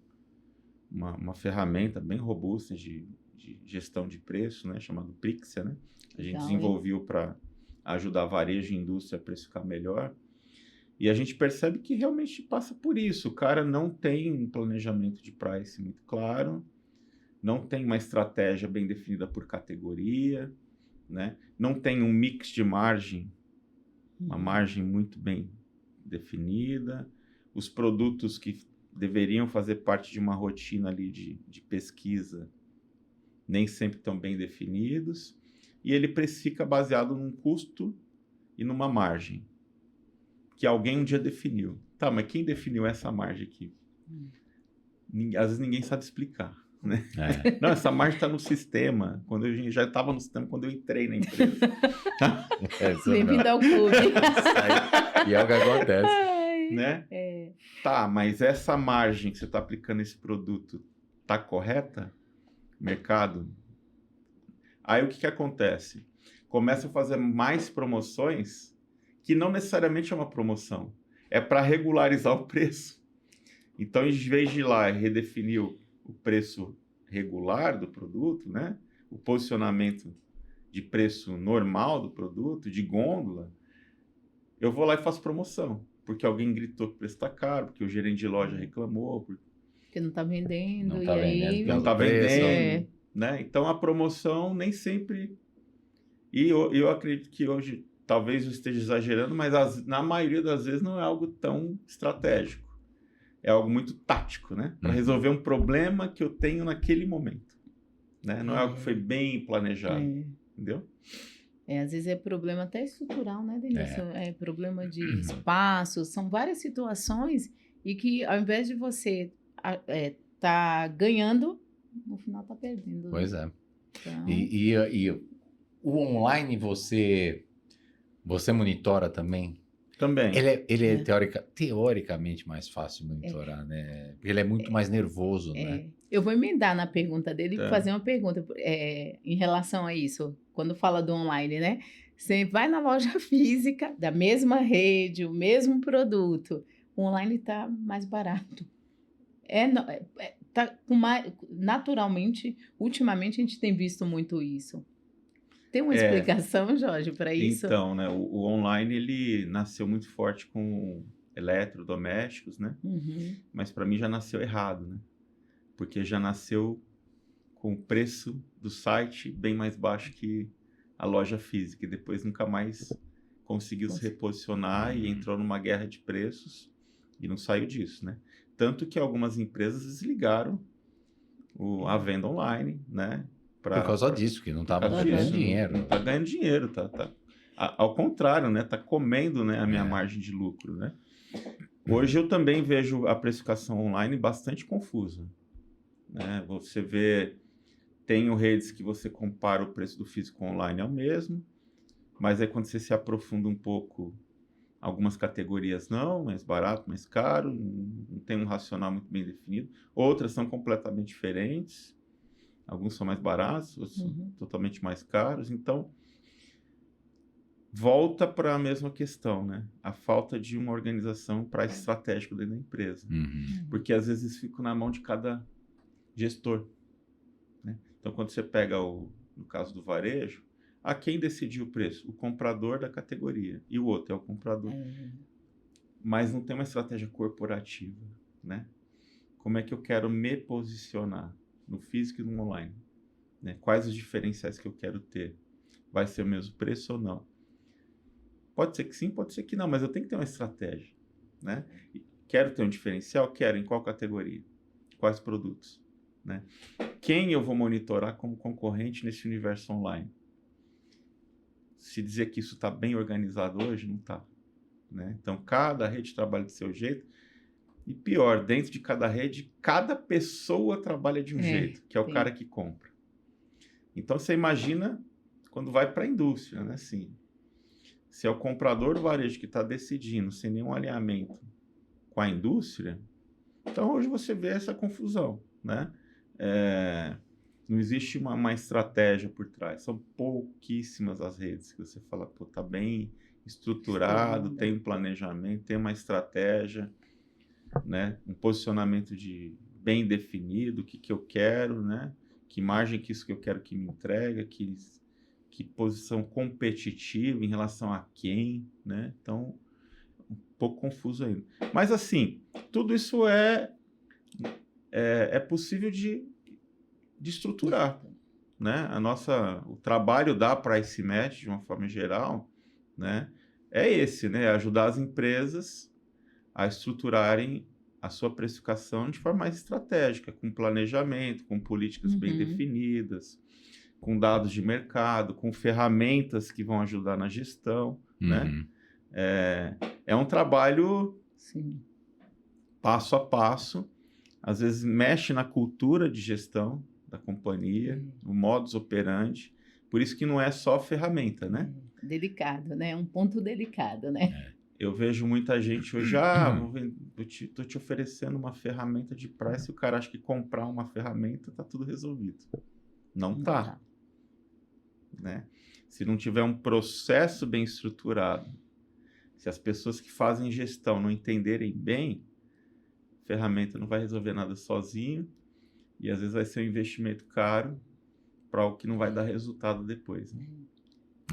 uma ferramenta bem robusta de gestão de preço, né? Chamado Prixia, né? A gente desenvolveu para ajudar varejo e indústria a precificar melhor. E a gente percebe que realmente passa por isso. O cara não tem um planejamento de pricing muito claro, não tem uma estratégia bem definida por categoria, né? Não tem um mix de margem, uma margem muito bem definida. Os produtos que deveriam fazer parte de uma rotina ali de pesquisa nem sempre estão bem definidos. E ele precifica baseado num custo e numa margem que alguém um dia definiu. Tá, mas quem definiu essa margem aqui? Às vezes ninguém sabe explicar. Né? Não, essa margem está no sistema. Quando eu já estava no sistema quando eu entrei na empresa. Bem-vindo ao clube. E é o que acontece. Né? Tá, mas essa margem que você está aplicando nesse produto está correta? Mercado? Aí o que acontece? Começa a fazer mais promoções que não necessariamente é uma promoção. É para regularizar o preço. Então, em vez de ir lá e redefinir o preço regular do produto, né? O posicionamento de preço normal do produto, de gôndola, eu vou lá e faço promoção, porque alguém gritou que o preço está caro, porque o gerente de loja reclamou. Porque não está vendendo. Não está vendendo. Não está vendendo. Né? Então, a promoção nem sempre... E eu acredito que hoje, talvez eu esteja exagerando, mas na maioria das vezes não é algo tão estratégico. É algo muito tático, né? Para resolver um problema que eu tenho naquele momento. Né? Não é algo que foi bem planejado. Entendeu? Às vezes é problema até estrutural, né, Denilson? É problema de Uhum. espaço, são várias situações e que ao invés de você tá ganhando, no final tá perdendo, né? Pois é. Então, E o online você monitora também? Também. Ele é É. teoricamente mais fácil de monitorar, né? Porque ele é muito mais nervoso, né? eu vou emendar na pergunta dele e Tá. fazer uma pergunta em relação a isso. Quando fala do online, né? Você vai na loja física, da mesma rede, o mesmo produto, o online está mais barato. Tá com naturalmente, ultimamente a gente tem visto muito isso. Tem uma explicação, Jorge, para isso? Então, né, o online ele nasceu muito forte com eletrodomésticos, né? Uhum. Mas para mim já nasceu errado, né? Porque já nasceu com o preço do site bem mais baixo que a loja física e depois nunca mais conseguiu se reposicionar e entrou numa guerra de preços e não saiu disso, né? Tanto que algumas empresas desligaram a venda online, né? Por causa disso, que não estava causa ganhando disso, dinheiro. Não tá ganhando dinheiro, ao contrário, né? Tá comendo, né, a minha É. margem de lucro, né? Hoje eu também vejo a precificação online bastante confusa, né? Você vê, tem redes que você compara o preço do físico online é o mesmo, mas aí quando você se aprofunda um pouco, algumas categorias não, mais barato, mais caro, não tem um racional muito bem definido. Outras são completamente diferentes. Alguns são mais baratos, outros são totalmente mais caros. Então, volta para a mesma questão, né? A falta de uma organização para estratégico dentro da empresa. Uhum. Porque às vezes fica na mão de cada gestor, né? Então, quando você pega no caso do varejo, a quem decidiu o preço? O comprador da categoria. E o outro é o comprador. Mas não tem uma estratégia corporativa, né? Como é que eu quero me posicionar no físico e no online, né? Quais os diferenciais que eu quero ter? Vai ser o mesmo preço ou não? Pode ser que sim, pode ser que não, mas eu tenho que ter uma estratégia, né? Quero ter um diferencial? Quero. Em qual categoria? Quais produtos, né? Quem eu vou monitorar como concorrente nesse universo online? Se dizer que isso está bem organizado hoje, não está, né? Então, cada rede trabalha do seu jeito. E pior, dentro de cada rede, cada pessoa trabalha de um jeito, que é o cara que compra. Então, você imagina quando vai para a indústria, né? Assim, se é o comprador do varejo que está decidindo sem nenhum alinhamento com a indústria, então hoje você vê essa confusão, né? Não existe uma estratégia por trás. São pouquíssimas as redes que você fala, pô, tá bem estruturado, tem um planejamento, tem uma estratégia, né? Um posicionamento bem definido, o que eu quero, né? Que margem que isso que eu quero que me entrega, que posição competitiva em relação a quem, né? Então, um pouco confuso ainda. Mas assim, tudo isso é possível de estruturar, né? O trabalho da Price Match, de uma forma geral, né? É esse, né? Ajudar as empresas a estruturarem a sua precificação de forma mais estratégica, com planejamento, com políticas bem definidas, com dados de mercado, com ferramentas que vão ajudar na gestão, né? É um trabalho passo a passo, às vezes mexe na cultura de gestão da companhia, no modus operandi, por isso que não é só ferramenta, né? Delicado, né? Um ponto delicado, né? Eu vejo muita gente hoje, estou te oferecendo uma ferramenta de price, e o cara acha que comprar uma ferramenta está tudo resolvido. Não tá. Né? Se não tiver um processo bem estruturado, se as pessoas que fazem gestão não entenderem bem, a ferramenta não vai resolver nada sozinho e às vezes vai ser um investimento caro para o que não vai dar resultado depois. Né?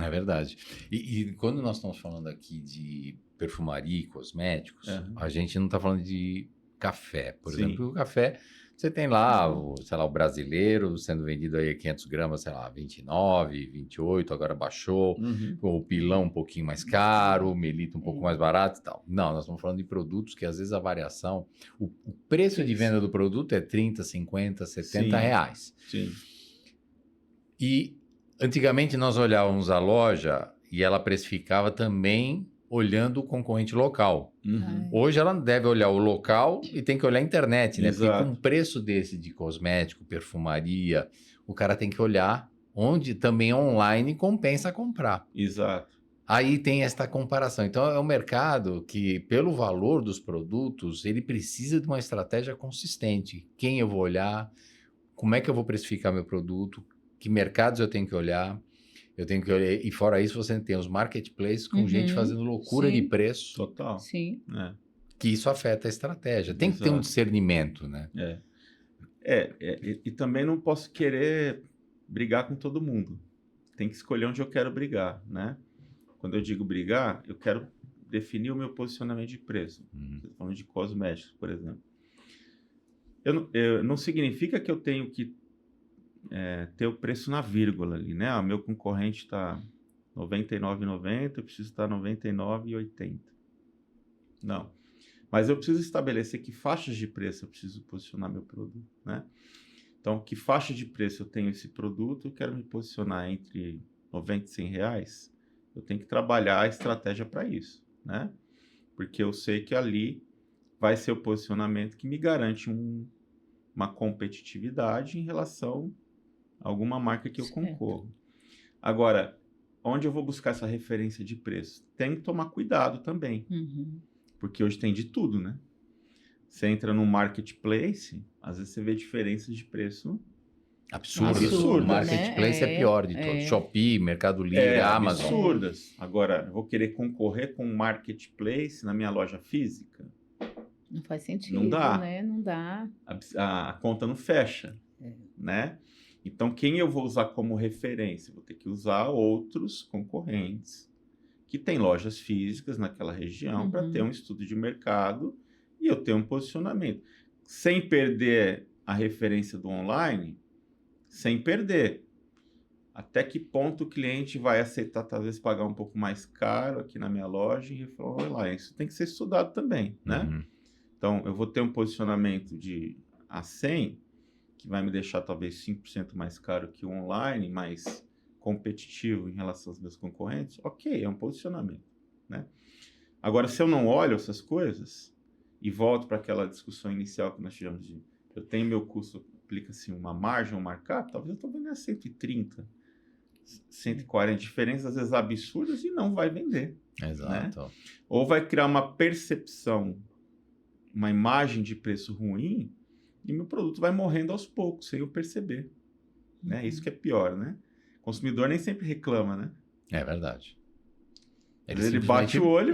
É verdade. E quando nós estamos falando aqui de perfumaria e cosméticos, a gente não está falando de café. Por exemplo, o café, você tem lá, sei lá, o brasileiro sendo vendido aí a 500 gramas, sei lá, 29, 28, agora baixou. O pilão um pouquinho mais caro, o melito um pouco mais barato e tal. Não, nós estamos falando de produtos que às vezes a variação, o preço de venda do produto é 30, 50, 70 reais. Sim. E Antigamente nós olhávamos a loja e ela precificava também olhando o concorrente local. Uhum. Hoje ela deve olhar o local e tem que olhar a internet, né? Porque Exato. com um preço desse de cosmético, perfumaria, o cara tem que olhar onde também online compensa comprar. Exato. Aí tem esta comparação. Então é um mercado que, pelo valor dos produtos, ele precisa de uma estratégia consistente. Quem eu vou olhar, como é que eu vou precificar meu produto, que mercados eu tenho que olhar. Eu tenho que olhar, e fora isso você tem os marketplaces com gente fazendo loucura de Sim. preço, Total. Sim. que isso afeta a estratégia. Tem que ter um Exato. discernimento, né? E também não posso querer brigar com todo mundo. Tem que escolher onde eu quero brigar, né? Quando eu digo brigar, eu quero definir o meu posicionamento de preço. Estou falando de cosméticos, por exemplo. Não significa que eu tenho que ter o preço na vírgula ali, né? O meu concorrente está R$ 99,90, eu preciso estar R$ 99,80. Não. Mas eu preciso estabelecer que faixas de preço eu preciso posicionar meu produto, né? Então, que faixa de preço eu tenho esse produto, eu quero me posicionar entre 90 e 100 reais, eu tenho que trabalhar a estratégia para isso, né? Porque eu sei que ali vai ser o posicionamento que me garante uma competitividade em relação a alguma marca que eu concorro. Agora, onde eu vou buscar essa referência de preço? Tem que tomar cuidado também. Porque hoje tem de tudo, né? Você entra no marketplace, às vezes você vê diferenças de preço Absurdo. O marketplace né? é pior de todos. Shopee, Mercado Livre, Amazon. Absurdas. Agora, eu vou querer concorrer com um marketplace na minha loja física? Não faz sentido, Não dá. né? Não dá. A conta não fecha, né? Então, quem eu vou usar como referência? Vou ter que usar outros concorrentes que têm lojas físicas naquela região para ter um estudo de mercado e eu ter um posicionamento. Sem perder a referência do online, sem perder. Até que ponto o cliente vai aceitar, talvez, pagar um pouco mais caro aqui na minha loja e falar, olha lá, isso tem que ser estudado também, né? Então, eu vou ter um posicionamento de a 100, que vai me deixar talvez 5% mais caro que o online, mais competitivo em relação aos meus concorrentes. Ok, é um posicionamento, né? Agora, se eu não olho essas coisas e volto para aquela discussão inicial que nós tivemos de eu tenho meu custo, aplica-se uma margem, um markup, talvez eu estou vendendo a 130, 140, diferenças às vezes absurdas e não vai vender. Exato. Né? Ou vai criar uma percepção, uma imagem de preço ruim e meu produto vai morrendo aos poucos, sem eu perceber. Né? Isso que é pior, né? O consumidor nem sempre reclama, né? É verdade. Ele bate o olho,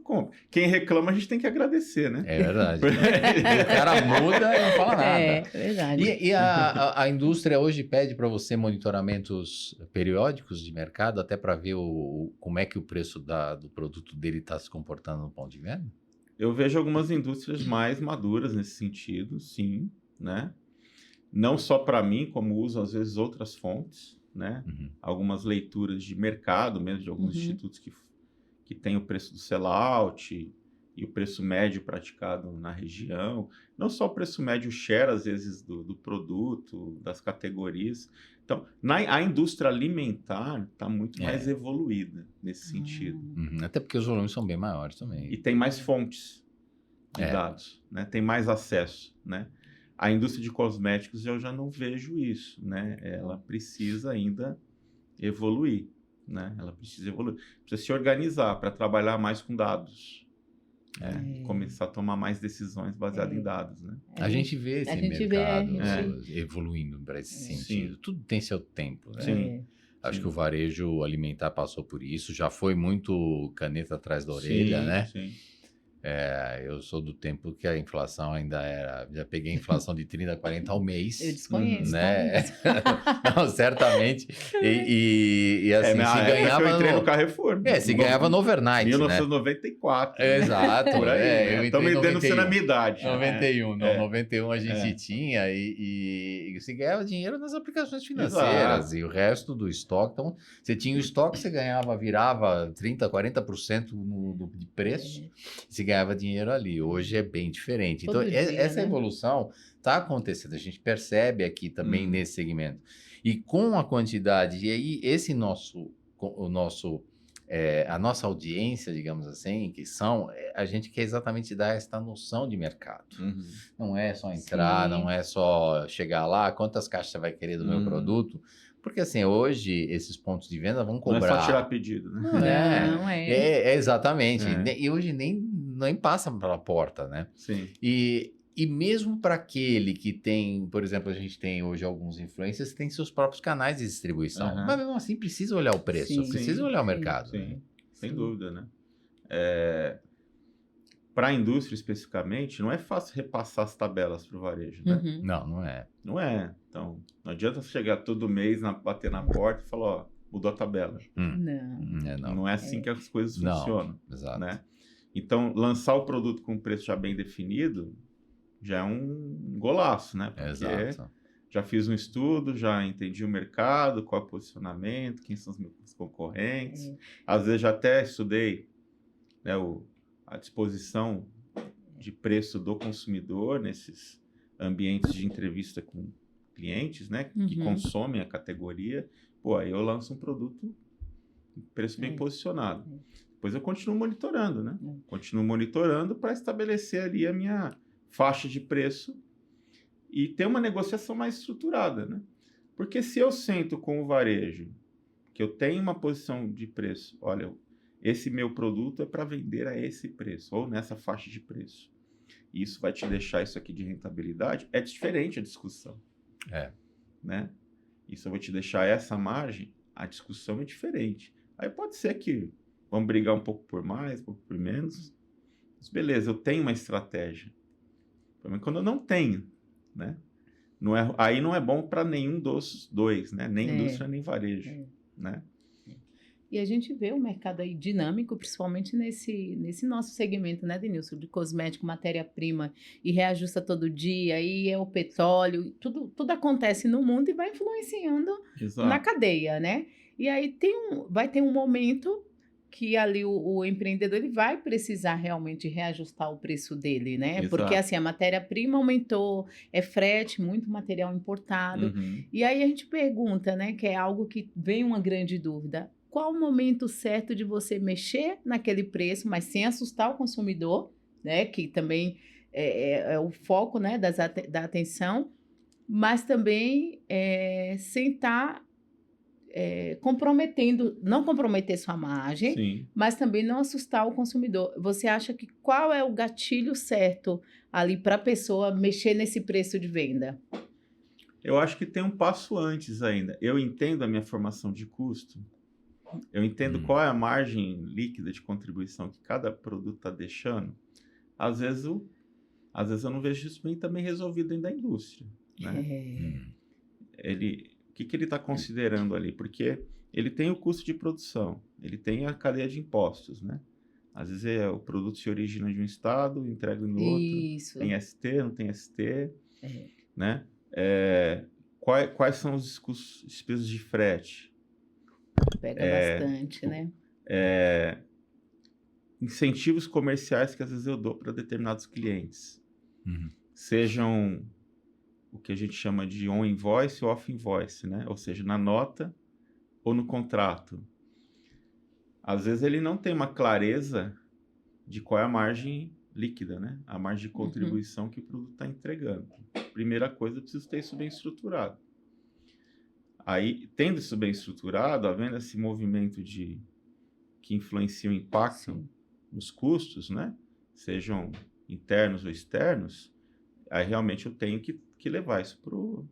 compra. Quem reclama a gente tem que agradecer, né? É verdade. O cara muda e não fala nada. É verdade. E a indústria hoje pede para você monitoramentos periódicos de mercado, até para ver como é que o preço do produto dele está se comportando no ponto de venda? Eu vejo algumas indústrias mais maduras nesse sentido, sim, né? Não só para mim, como usam às vezes outras fontes, né? Algumas leituras de mercado mesmo, de alguns institutos que tem o preço do sellout e o preço médio praticado na região. Não só o preço médio share, às vezes, do produto, das categorias. Então, a indústria alimentar está muito mais evoluída nesse sentido. Até porque os volumes são bem maiores também. E tem mais fontes de dados, né? Tem mais acesso, né? A indústria de cosméticos eu já não vejo isso, né? Ela precisa ainda evoluir, né? Ela precisa evoluir, precisa se organizar para trabalhar mais com dados, começar a tomar mais decisões baseadas em dados, né? A gente vê esse mercado evoluindo para esse sentido. Sim. Tudo tem seu tempo, né? Sim. Acho que o varejo alimentar passou por isso, já foi muito caneta atrás da orelha, né? Sim. Eu sou do tempo que a inflação ainda era... Já peguei inflação de 30, 40 ao mês. Eu desconheço. Né? Não, certamente. E assim, se ganhava... Eu entrei no Carrefour. Se ganhava no overnight, 1994. Né? Exato. Por aí, estamos denunciando na minha idade. 91. Né? 91 a gente tinha e se ganhava dinheiro nas aplicações financeiras. Exato. E o resto do estoque. Então, você tinha o estoque, você ganhava, virava 30, 40% de preço. Se ganhava dinheiro ali. Hoje é bem diferente. Então, essa evolução está acontecendo. A gente percebe aqui também nesse segmento. E com a quantidade, e aí esse a nossa audiência, digamos assim, a gente quer exatamente dar esta noção de mercado. Uhum. Não é só entrar, Sim. não é só chegar lá, quantas caixas você vai querer do meu produto, porque assim, hoje esses pontos de venda vão Não é só tirar cobrar. pedido, né? Não, Exatamente. É. E hoje nem passa pela porta, né? Sim. E mesmo para aquele que tem, por exemplo, a gente tem hoje alguns influencers que têm seus próprios canais de distribuição, Aham. mas mesmo assim precisa olhar o preço, Sim, precisa sim, olhar o sim, mercado. Sim, Né? sem Sim. dúvida, né? Para a indústria especificamente, não é fácil repassar as tabelas para o varejo, né? Uhum. Não é. Não é. Então, não adianta você chegar todo mês, bater na porta e falar, ó, mudou a tabela. Não. Não é assim que as coisas Não, funcionam, exato. né? Então, lançar o produto com um preço já bem definido já é um golaço, né? Porque Exato. já fiz um estudo, já entendi o mercado, qual é o posicionamento, quem são os meus concorrentes. Às vezes já até estudei, né, a disposição de preço do consumidor nesses ambientes de entrevista com clientes, né, que consomem a categoria. Pô, aí eu lanço um produto com preço bem posicionado. Depois eu continuo monitorando, né? Continuo monitorando para estabelecer ali a minha faixa de preço e ter uma negociação mais estruturada, né? Porque se eu sento com o varejo, que eu tenho uma posição de preço, olha, esse meu produto é para vender a esse preço, ou nessa faixa de preço. Isso vai te deixar isso aqui de rentabilidade, é diferente a discussão. Né? Isso eu vou te deixar essa margem, a discussão é diferente. Aí pode ser que vamos brigar um pouco por mais, um pouco por menos. Mas beleza, eu tenho uma estratégia. Mas quando eu não tenho, né? Aí não é bom para nenhum dos dois, né? Nem indústria, nem varejo, né? E a gente vê o mercado aí dinâmico, principalmente nesse nosso segmento, né, Denilson, de cosmético, matéria-prima, e reajusta todo dia, aí é o petróleo, tudo acontece no mundo e vai influenciando na cadeia, né? E aí vai ter um momento que ali o empreendedor ele vai precisar realmente reajustar o preço dele, né? Exato. Porque assim, a matéria-prima aumentou, é frete, muito material importado. E aí a gente pergunta, né, que é algo que vem uma grande dúvida. Qual o momento certo de você mexer naquele preço, mas sem assustar o consumidor, né? Que também é o foco, né, da atenção, mas também sem estar não comprometer sua margem, Sim. mas também não assustar o consumidor. Você acha que qual é o gatilho certo ali para a pessoa mexer nesse preço de venda? Eu acho que tem um passo antes ainda. Eu entendo a minha formação de custo, eu entendo qual é a margem líquida de contribuição que cada produto está deixando. Às vezes eu não vejo isso bem também resolvido dentro da indústria, né? O que ele está considerando ali? Porque ele tem o custo de produção, ele tem a cadeia de impostos, né? Às vezes o produto se origina de um estado, entrega no outro, tem ST, não tem ST, né? Quais são os custos, despesas de frete? Pega bastante, né? Incentivos comerciais que às vezes eu dou para determinados clientes. Sejam o que a gente chama de on-invoice ou off-invoice, né? Ou seja, na nota ou no contrato. Às vezes ele não tem uma clareza de qual é a margem líquida, né? A margem de contribuição que o produto está entregando. Primeira coisa, eu preciso ter isso bem estruturado. Aí, tendo isso bem estruturado, havendo esse movimento que influencia o impacto nos custos, né? Sejam internos ou externos, aí realmente eu tenho que levar isso pro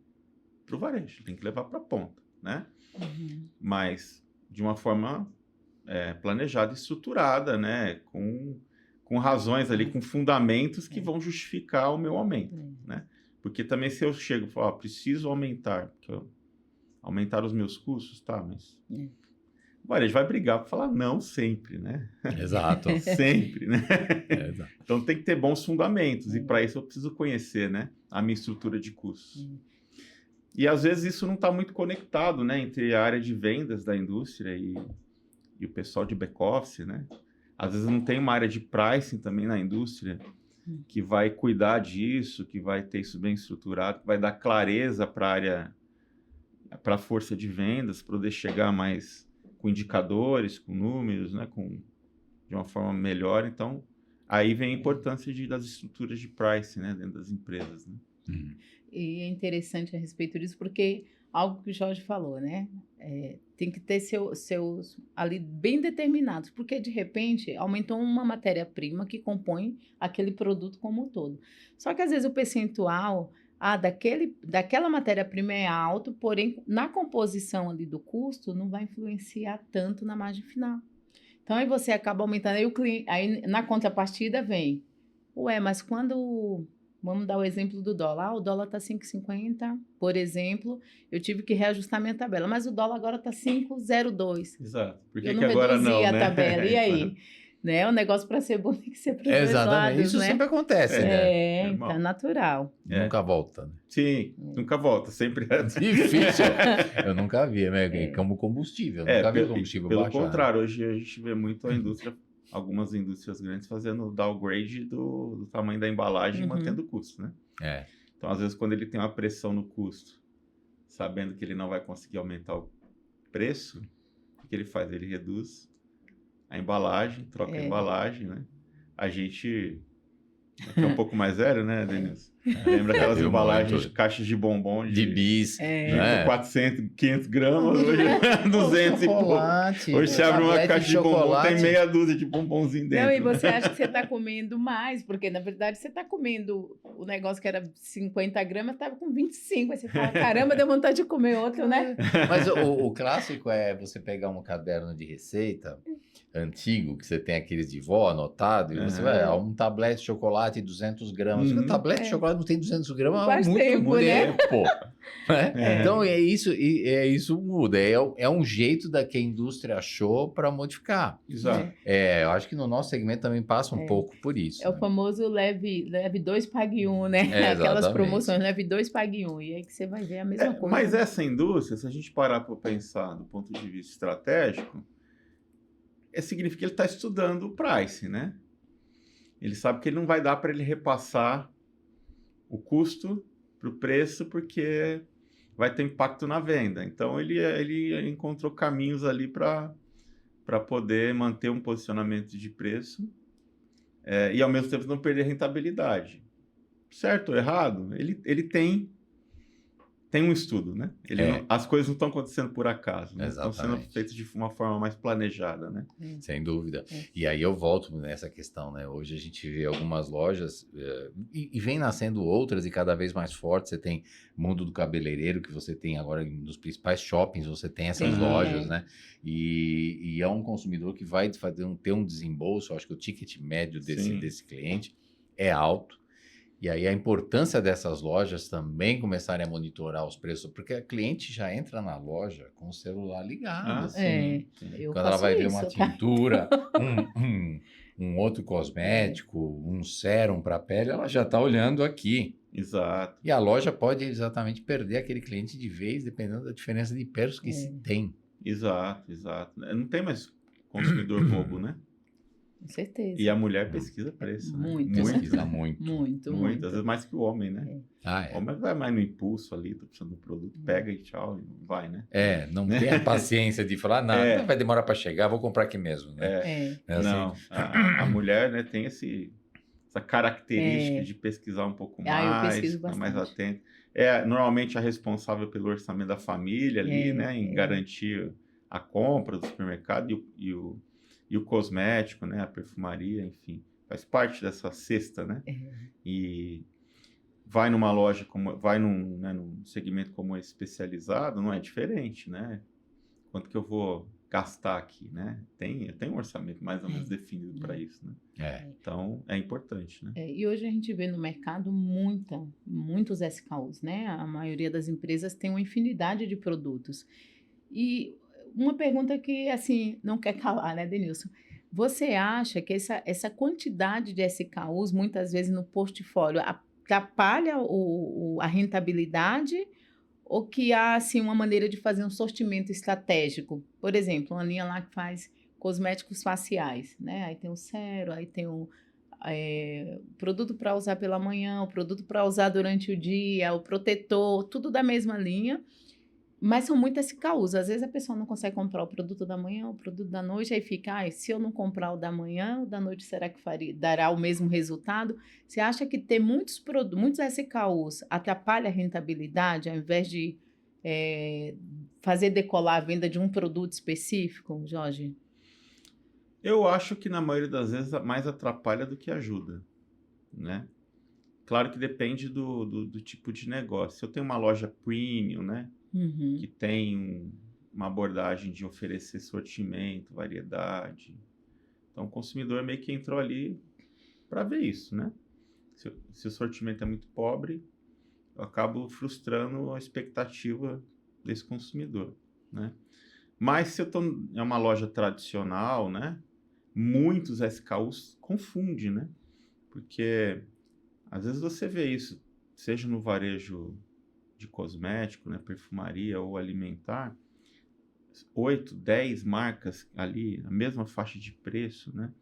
varejo, tem que levar para a ponta, né? Mas de uma forma planejada e estruturada, né? Com razões ali, com fundamentos que vão justificar o meu aumento, né? Porque também se eu chego e falo, preciso aumentar os meus custos, tá, mas o varejo vai brigar para falar não sempre, né? Exato. Sempre, né? Exato. Então tem que ter bons fundamentos e para isso eu preciso conhecer, né, a minha estrutura de custos. E às vezes isso não está muito conectado, né, entre a área de vendas da indústria e o pessoal de back-office, né? Às vezes não tem uma área de pricing também na indústria que vai cuidar disso, que vai ter isso bem estruturado, que vai dar clareza para a área para a força de vendas, poder chegar mais com indicadores, com números, né, de uma forma melhor. Então, aí vem a importância das estruturas de price, né, dentro das empresas, né? E é interessante a respeito disso, porque algo que o Jorge falou, né? Tem que ter seus ali bem determinados, porque de repente aumentou uma matéria-prima que compõe aquele produto como um todo. Só que às vezes o percentual daquela matéria-prima é alto, porém na composição ali do custo não vai influenciar tanto na margem final. Então aí você acaba aumentando, aí na contrapartida vem, mas quando vamos dar o exemplo do dólar. O dólar está 5,50, por exemplo. Eu tive que reajustar minha tabela, mas o dólar agora está 5,02. Exato. Por Eu que não agora reduzi não, a né? tabela. E aí? Né? O negócio para ser bom tem que ser para os dois Exatamente. lados, Isso né? sempre acontece, né? Então normal. é natural. Nunca volta, né? Sim, nunca volta, sempre é. Difícil. Eu nunca vi, né? Como combustível. Nunca vi o combustível pelo baixar. contrário, hoje a gente vê muito a indústria, algumas indústrias grandes fazendo downgrade do tamanho da embalagem e mantendo o custo, né? Então, às vezes, quando ele tem uma pressão no custo, sabendo que ele não vai conseguir aumentar o preço, o que ele faz? Ele reduz a embalagem, troca a embalagem, né? A gente é um pouco mais velho, né, Denilson? Lembra aquelas embalagens, caixas de bombom de bis, de 400, 500 gramas, hoje é 200 e pouco. Hoje você abre uma caixa de bombom, tem meia dúzia de bombonzinho dentro. Não, e você acha que você está comendo mais, porque na verdade você está comendo o negócio que era 50 gramas, estava com 25. Aí você fala, caramba, deu vontade de comer outro, né? Mas o clássico é você pegar um caderno de receita antigo, que você tem aqueles de vó anotado, e você vai, um tablete de chocolate 200 gramas. O tablete de chocolate não tem 200 gramas há muito tempo, tempo. Né? Então, isso muda. É um jeito que a indústria achou para modificar. Exato. Eu acho que no nosso segmento também passa um pouco por isso. É o famoso leve 2, pague 1, né? Aquelas promoções, leve 2, pague 1. E aí que você vai ver a mesma coisa. Mas essa indústria, se a gente parar para pensar do ponto de vista estratégico, significa que ele está estudando o price, né? Ele sabe que ele não vai dar para ele repassar o custo para o preço, porque vai ter impacto na venda. Então, ele encontrou caminhos ali para poder manter um posicionamento de preço e, ao mesmo tempo, não perder rentabilidade. Certo ou errado? Ele tem um estudo, né? As coisas não estão acontecendo por acaso, né? Estão sendo feitas de uma forma mais planejada, né? Sem dúvida. E aí eu volto nessa questão, né? Hoje a gente vê algumas lojas e vem nascendo outras e cada vez mais fortes. Você tem Mundo do Cabeleireiro, que você tem agora nos principais shoppings, você tem essas lojas, né? E é um consumidor que vai ter um desembolso. Eu acho que o ticket médio desse cliente é alto. E aí a importância dessas lojas também começarem a monitorar os preços, porque a cliente já entra na loja com o celular ligado. Quando ela vai ver uma tintura, um outro cosmético, um sérum para a pele, ela já está olhando aqui. Exato. E a loja pode exatamente perder aquele cliente de vez, dependendo da diferença de preços que se tem. Exato. Não tem mais consumidor bobo, né? Com certeza. E a mulher pesquisa preço, né? Pesquisa muito. Muito. Às vezes mais que o homem, né? O homem vai mais no impulso ali, tô precisando do produto, pega e tchau, e vai, né? Não tem a paciência de falar, não, vai demorar para chegar, vou comprar aqui mesmo, né? Não, a mulher, né, tem essa característica de pesquisar um pouco mais, eu pesquiso ficar mais bastante. atento. Normalmente a responsável pelo orçamento da família ali, né, em garantir a compra do supermercado e o cosmético, né, a perfumaria, enfim, faz parte dessa cesta, né? E vai numa loja, vai num segmento como esse especializado, não é diferente, né? Quanto que eu vou gastar aqui, né? Eu tenho um orçamento mais ou menos definido para isso, né? Então, é importante, né? E hoje a gente vê no mercado muitos SKUs, né? A maioria das empresas tem uma infinidade de produtos. E uma pergunta que, assim, não quer calar, né, Denilson? Você acha que essa quantidade de SKUs, muitas vezes no portfólio, atrapalha a rentabilidade ou que há, assim, uma maneira de fazer um sortimento estratégico? Por exemplo, uma linha lá que faz cosméticos faciais, né? Aí tem o sérum, aí tem o produto para usar pela manhã, o produto para usar durante o dia, o protetor, tudo da mesma linha. Mas são muitas SKUs. Às vezes a pessoa não consegue comprar o produto da manhã, o produto da noite, aí fica, se eu não comprar o da manhã, o da noite será que dará o mesmo resultado? Você acha que ter muitos SKUs atrapalha a rentabilidade, ao invés de fazer decolar a venda de um produto específico, Jorge? Eu acho que na maioria das vezes mais atrapalha do que ajuda, né? Claro que depende do tipo de negócio. Se eu tenho uma loja premium, né? Que tem uma abordagem de oferecer sortimento, variedade. Então o consumidor meio que entrou ali para ver isso, né? Se o sortimento é muito pobre, eu acabo frustrando a expectativa desse consumidor, né? Mas se eu estou em uma loja tradicional, né? Muitos SKUs confunde, né? Porque às vezes você vê isso, seja no varejo de cosmético, né, perfumaria ou alimentar, 8, 10 marcas ali, a mesma faixa de preço, né?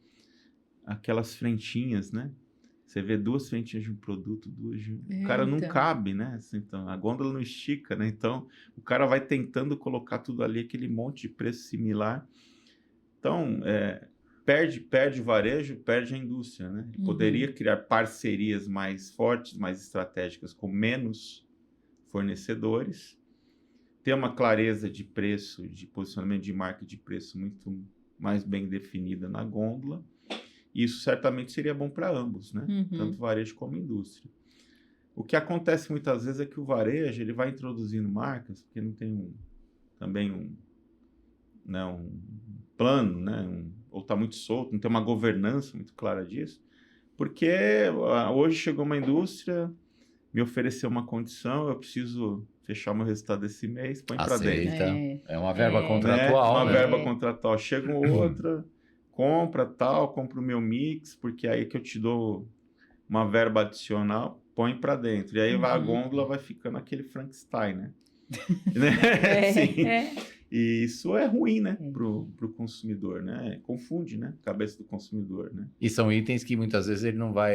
Aquelas frentinhas, né? Você vê 2 frentinhas de um produto, o cara não Então. cabe, né? Assim, então, a gôndola não estica, né? Então, o cara vai tentando colocar tudo ali, aquele monte de preço similar. Então, perde o varejo, perde a indústria, né? Ele poderia criar parcerias mais fortes, mais estratégicas, com menos fornecedores, ter uma clareza de preço, de posicionamento de marca de preço muito mais bem definida na gôndola. Isso certamente seria bom para ambos, né? Tanto varejo como indústria. O que acontece muitas vezes é que o varejo ele vai introduzindo marcas, porque não tem também um plano, né? Ou está muito solto, não tem uma governança muito clara disso, porque hoje chegou uma indústria, me ofereceu uma condição, eu preciso fechar meu resultado desse mês, põe para dentro. Aceita. É uma verba Né? contratual, Uma né? verba contratual. Chega outra, compra o meu mix, porque aí que eu te dou uma verba adicional, põe para dentro. E aí a gôndola vai ficando aquele Frankenstein, né? Sim. E isso é ruim, né? Pro consumidor, né? Confunde, né? A cabeça do consumidor, né? E são itens que muitas vezes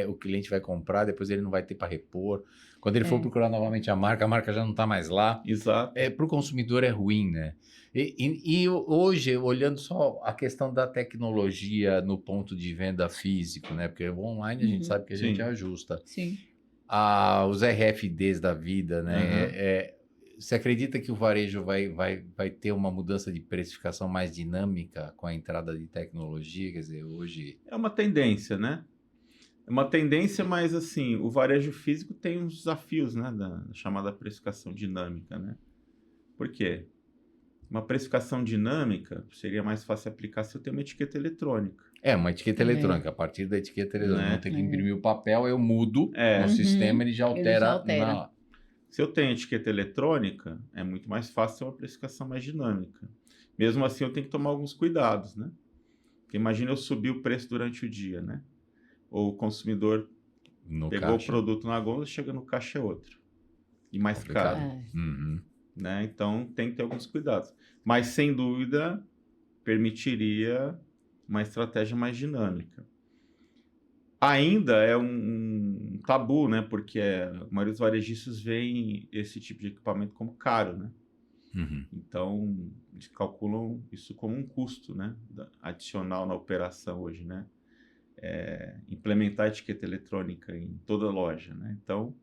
o cliente vai comprar, depois ele não vai ter para repor. Quando ele for procurar novamente a marca já não está mais lá. Exato. Para o consumidor é ruim, né? E hoje, olhando só a questão da tecnologia no ponto de venda físico, né? Porque o online a gente sabe que a gente ajusta. Sim. Os RFDs da vida, né? Você acredita que o varejo vai ter uma mudança de precificação mais dinâmica com a entrada de tecnologia? Quer dizer, hoje... É uma tendência, né? É uma tendência, mas assim, o varejo físico tem uns desafios, né? Da chamada precificação dinâmica, né? Por quê? Uma precificação dinâmica seria mais fácil aplicar se eu tenho uma etiqueta eletrônica. Uma etiqueta eletrônica. A partir da etiqueta eletrônica, não tem que imprimir o papel, eu mudo no sistema, ele já altera. Se eu tenho etiqueta eletrônica, é muito mais fácil ter uma precificação mais dinâmica. Mesmo assim, eu tenho que tomar alguns cuidados, né? Porque imagina eu subir o preço durante o dia, né? Ou o consumidor pegou o produto na gôndola, chega no caixa é outro. E mais caro. Né? Então, tem que ter alguns cuidados. Mas, sem dúvida, permitiria uma estratégia mais dinâmica. Ainda é um tabu, né? Porque a maioria dos varejistas veem esse tipo de equipamento como caro, né? Então, eles calculam isso como um custo, né? Adicional na operação hoje, né? Implementar a etiqueta eletrônica em toda loja, né? Então,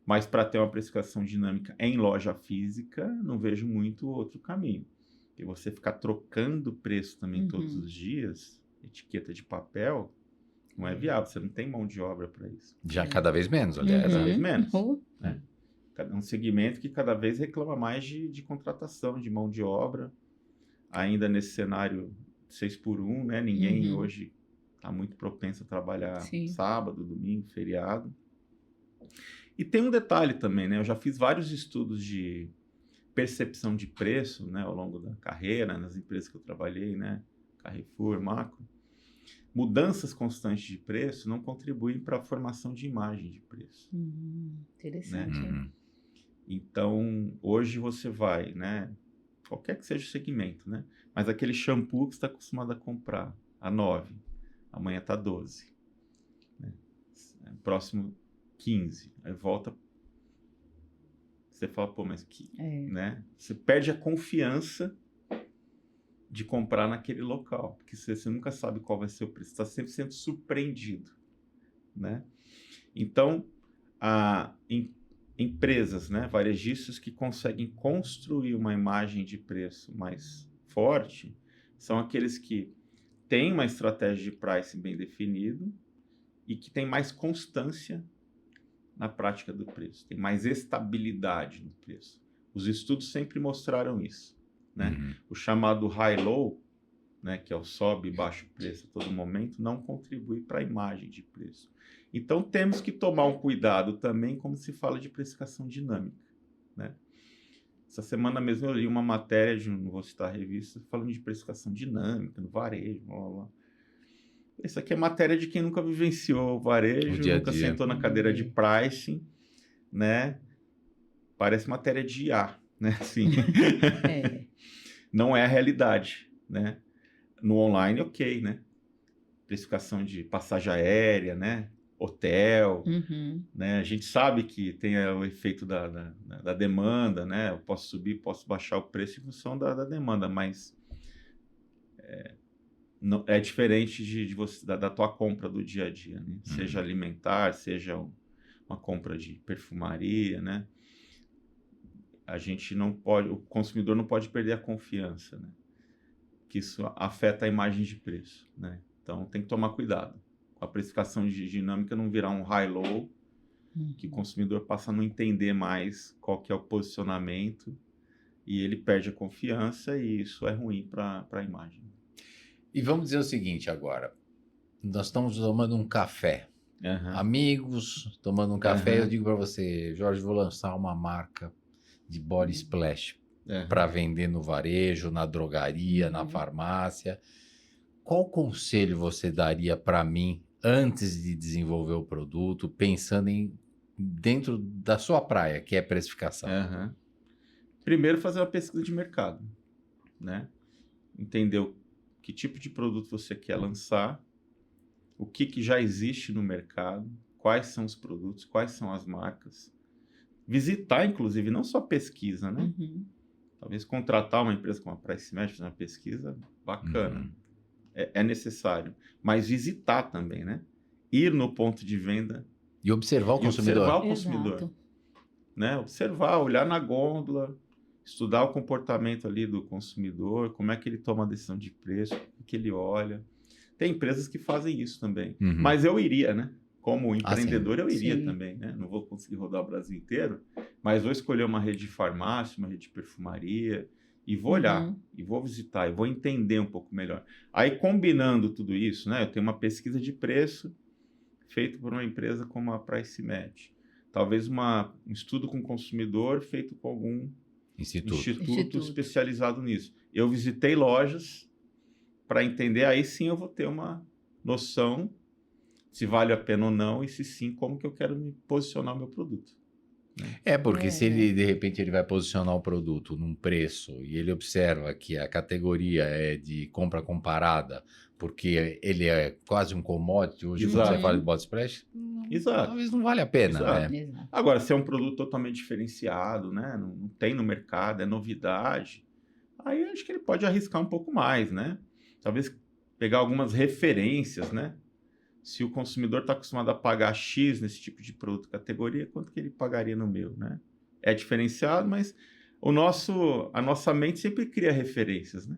mas para ter uma precificação dinâmica em loja física, não vejo muito outro caminho. E você ficar trocando preço também todos os dias, etiqueta de papel, não é viável. Você não tem mão de obra para isso. Já cada vez menos, aliás. Cada vez menos. Né? É um segmento que cada vez reclama mais de contratação de mão de obra. Ainda nesse cenário 6x1, né? Ninguém hoje está muito propenso a trabalhar sábado, domingo, feriado. E tem um detalhe também, né? Eu já fiz vários estudos de percepção de preço, né, ao longo da carreira, nas empresas que eu trabalhei, né? Carrefour, Macro. Mudanças constantes de preço não contribuem para a formação de imagem de preço. Interessante. Né? Então, hoje você vai, né? Qualquer que seja o segmento, né? Mas aquele shampoo que você está acostumado a comprar a 9, amanhã está 12. Né? Próximo 15, aí volta Você fala, pô, mas que, É. né? Você perde a confiança de comprar naquele local, porque você nunca sabe qual vai ser o preço, está sempre sendo surpreendido, né? Então, empresas, né, varejistas que conseguem construir uma imagem de preço mais forte são aqueles que têm uma estratégia de pricing bem definido e que têm mais constância na prática do preço, tem mais estabilidade no preço. Os estudos sempre mostraram isso, né? Uhum. O chamado high-low, né, que é o sobe e baixo preço a todo momento, não contribui para a imagem de preço. Então, temos que tomar um cuidado também, como se fala de precificação dinâmica, né? Essa semana mesmo eu li uma matéria, não vou citar a revista, falando de precificação dinâmica no varejo, blá, blá, blá. Isso aqui é matéria de quem nunca vivenciou o varejo, O dia a nunca dia. sentou na cadeira de pricing, né? Parece matéria de IA, né? Assim, É. não é a realidade, né? No online, ok, né? Precificação de passagem aérea, né? Hotel, Uhum. né? A gente sabe que tem o efeito da demanda, né? Eu posso subir, posso baixar o preço em função da demanda, mas não, é diferente de você, da tua compra do dia a dia, né? Seja alimentar, seja uma compra de perfumaria, né? A gente não pode, o consumidor não pode perder a confiança, né? Que isso afeta a imagem de preço, né? Então tem que tomar cuidado. A precificação dinâmica não virar um high-low, que o consumidor passa a não entender mais qual que é o posicionamento e ele perde a confiança e isso é ruim para a imagem. E vamos dizer o seguinte agora. Nós estamos tomando um café. Uhum. Amigos, tomando um café. Uhum. Eu digo para você, Jorge, vou lançar uma marca de body splash Uhum. para vender no varejo, na drogaria, na farmácia. Qual conselho você daria para mim antes de desenvolver o produto, pensando em dentro da sua praia, que é precificação? Uhum. Primeiro, fazer uma pesquisa de mercado, né? Entender que tipo de produto você quer lançar, o que já existe no mercado, quais são os produtos, quais são as marcas. Visitar, inclusive, não só pesquisa, né? Uhum. Talvez contratar uma empresa como a PriceMatch, fazer uma pesquisa bacana. É necessário. Mas visitar também, né? Ir no ponto de venda E observar o e consumidor. observar o consumidor. Exato. Né? Observar, olhar na gôndola, estudar o comportamento ali do consumidor, como é que ele toma a decisão de preço, o que ele olha. Tem empresas que fazem isso também. Mas eu iria, né? Como empreendedor, eu iria Sim. também, né? Não vou conseguir rodar o Brasil inteiro, mas vou escolher uma rede de farmácia, uma rede de perfumaria, e vou olhar, e vou visitar, e vou entender um pouco melhor. Aí, combinando tudo isso, né? Eu tenho uma pesquisa de preço feita por uma empresa como a PriceMatch. Talvez um estudo com o consumidor feito por algum instituto especializado nisso. Eu visitei lojas para entender, aí sim eu vou ter uma noção se vale a pena ou não, e se sim, como que eu quero me posicionar o meu produto. É, porque se ele, de repente, ele vai posicionar o produto num preço e ele observa que a categoria é de compra comparada, porque ele é quase um commodity, hoje quando você fala de body splash, talvez não vale a pena, né? Exato. Agora, se é um produto totalmente diferenciado, né? Não tem no mercado, é novidade, aí acho que ele pode arriscar um pouco mais, né? Talvez pegar algumas referências, né? Se o consumidor está acostumado a pagar X nesse tipo de produto categoria, quanto que ele pagaria no meu, né? É diferenciado, mas a nossa mente sempre cria referências, né?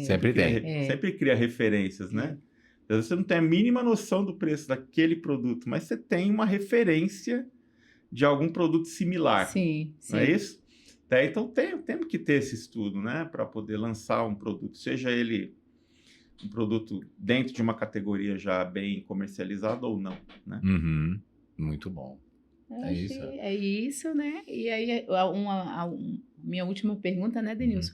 Sempre tem. Sempre cria referências, né? Às vezes você não tem a mínima noção do preço daquele produto, mas você tem uma referência de algum produto similar. Sim, não é isso? Então temos que ter esse estudo, né? Para poder lançar um produto, seja ele um produto dentro de uma categoria já bem comercializada ou não, né? Muito bom. É isso, né? E aí, minha última pergunta, né, Denilson?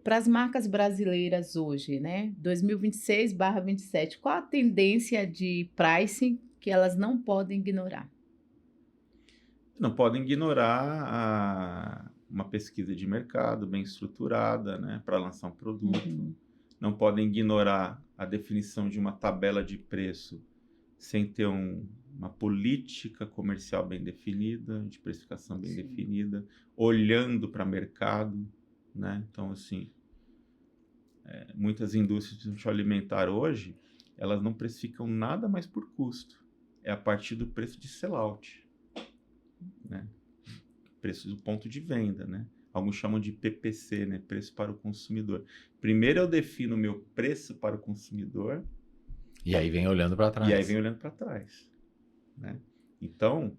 Para as marcas brasileiras hoje, né? 2026/27, qual a tendência de pricing que elas não podem ignorar? Não podem ignorar uma pesquisa de mercado bem estruturada, né? Para lançar um produto. Não podem ignorar a definição de uma tabela de preço sem ter um uma política comercial bem definida, de precificação bem Sim. definida, olhando para o mercado, né? Então, assim, muitas indústrias de alimentar hoje, elas não precificam nada mais por custo. É a partir do preço de sellout, né? Preço do ponto de venda, né? Alguns chamam de PPC, né? Preço para o consumidor. Primeiro eu defino o meu preço para o consumidor. E aí vem olhando para trás. E aí vem olhando para trás, né? Então,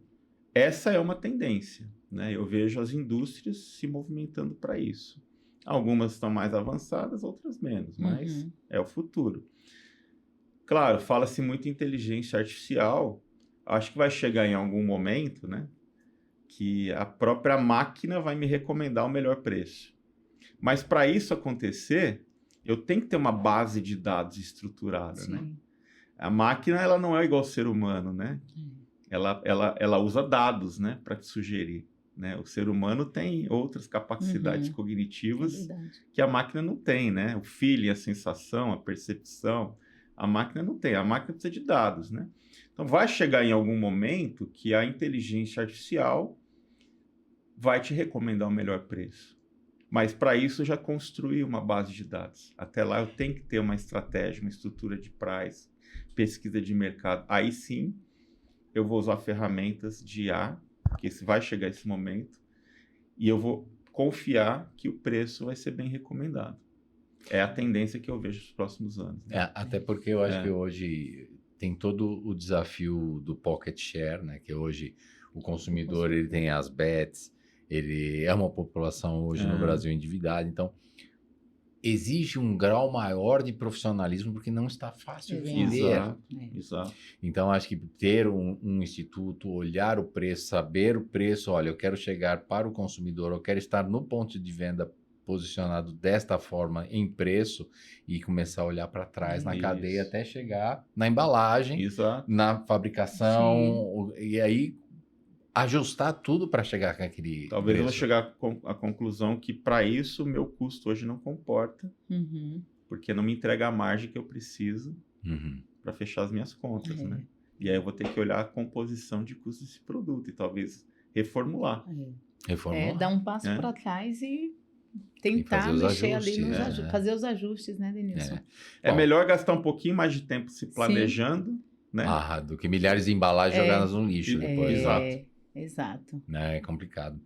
essa é uma tendência, né? Eu vejo as indústrias se movimentando para isso. Algumas estão mais avançadas, outras menos, mas é o futuro. Claro, fala-se muito em inteligência artificial. Acho que vai chegar em algum momento, né, que a própria máquina vai me recomendar o melhor preço. Mas para isso acontecer, eu tenho que ter uma base de dados estruturada, Sim. né? A máquina, ela não é igual ao ser humano, né? Ela usa dados, né, para te sugerir, né? O ser humano tem outras capacidades cognitivas que a máquina não tem, né? O feeling, a sensação, a percepção, a máquina não tem. A máquina precisa de dados, né? Então, vai chegar em algum momento que a inteligência artificial vai te recomendar o melhor preço. Mas, para isso, eu já construí uma base de dados. Até lá, eu tenho que ter uma estratégia, uma estrutura de price, pesquisa de mercado. Aí, sim, eu vou usar ferramentas de IA, que vai chegar esse momento, e eu vou confiar que o preço vai ser bem recomendado. É a tendência que eu vejo nos próximos anos. Né? Até porque eu acho que hoje tem todo o desafio do pocket share, né? Que hoje o consumidor ele tem as bets, ele é uma população hoje no Brasil endividada, então exige um grau maior de profissionalismo porque não está fácil vender. Exato. Então, acho que ter um instituto, olhar o preço, saber o preço, olha, eu quero chegar para o consumidor, eu quero estar no ponto de venda posicionado desta forma em preço e começar a olhar para trás na cadeia até chegar na embalagem, na fabricação, e aí ajustar tudo para chegar com aquele Talvez preço. Eu vou chegar à conclusão que para isso o meu custo hoje não comporta, porque não me entrega a margem que eu preciso para fechar as minhas contas, né? E aí eu vou ter que olhar a composição de custo desse produto e talvez reformular. Dar um passo para trás e tentar mexer ali nos ajustes, fazer os ajustes, né, Denilson? É melhor gastar um pouquinho mais de tempo se planejando, né? Do que milhares de embalagens jogadas no lixo depois. Exato. É complicado.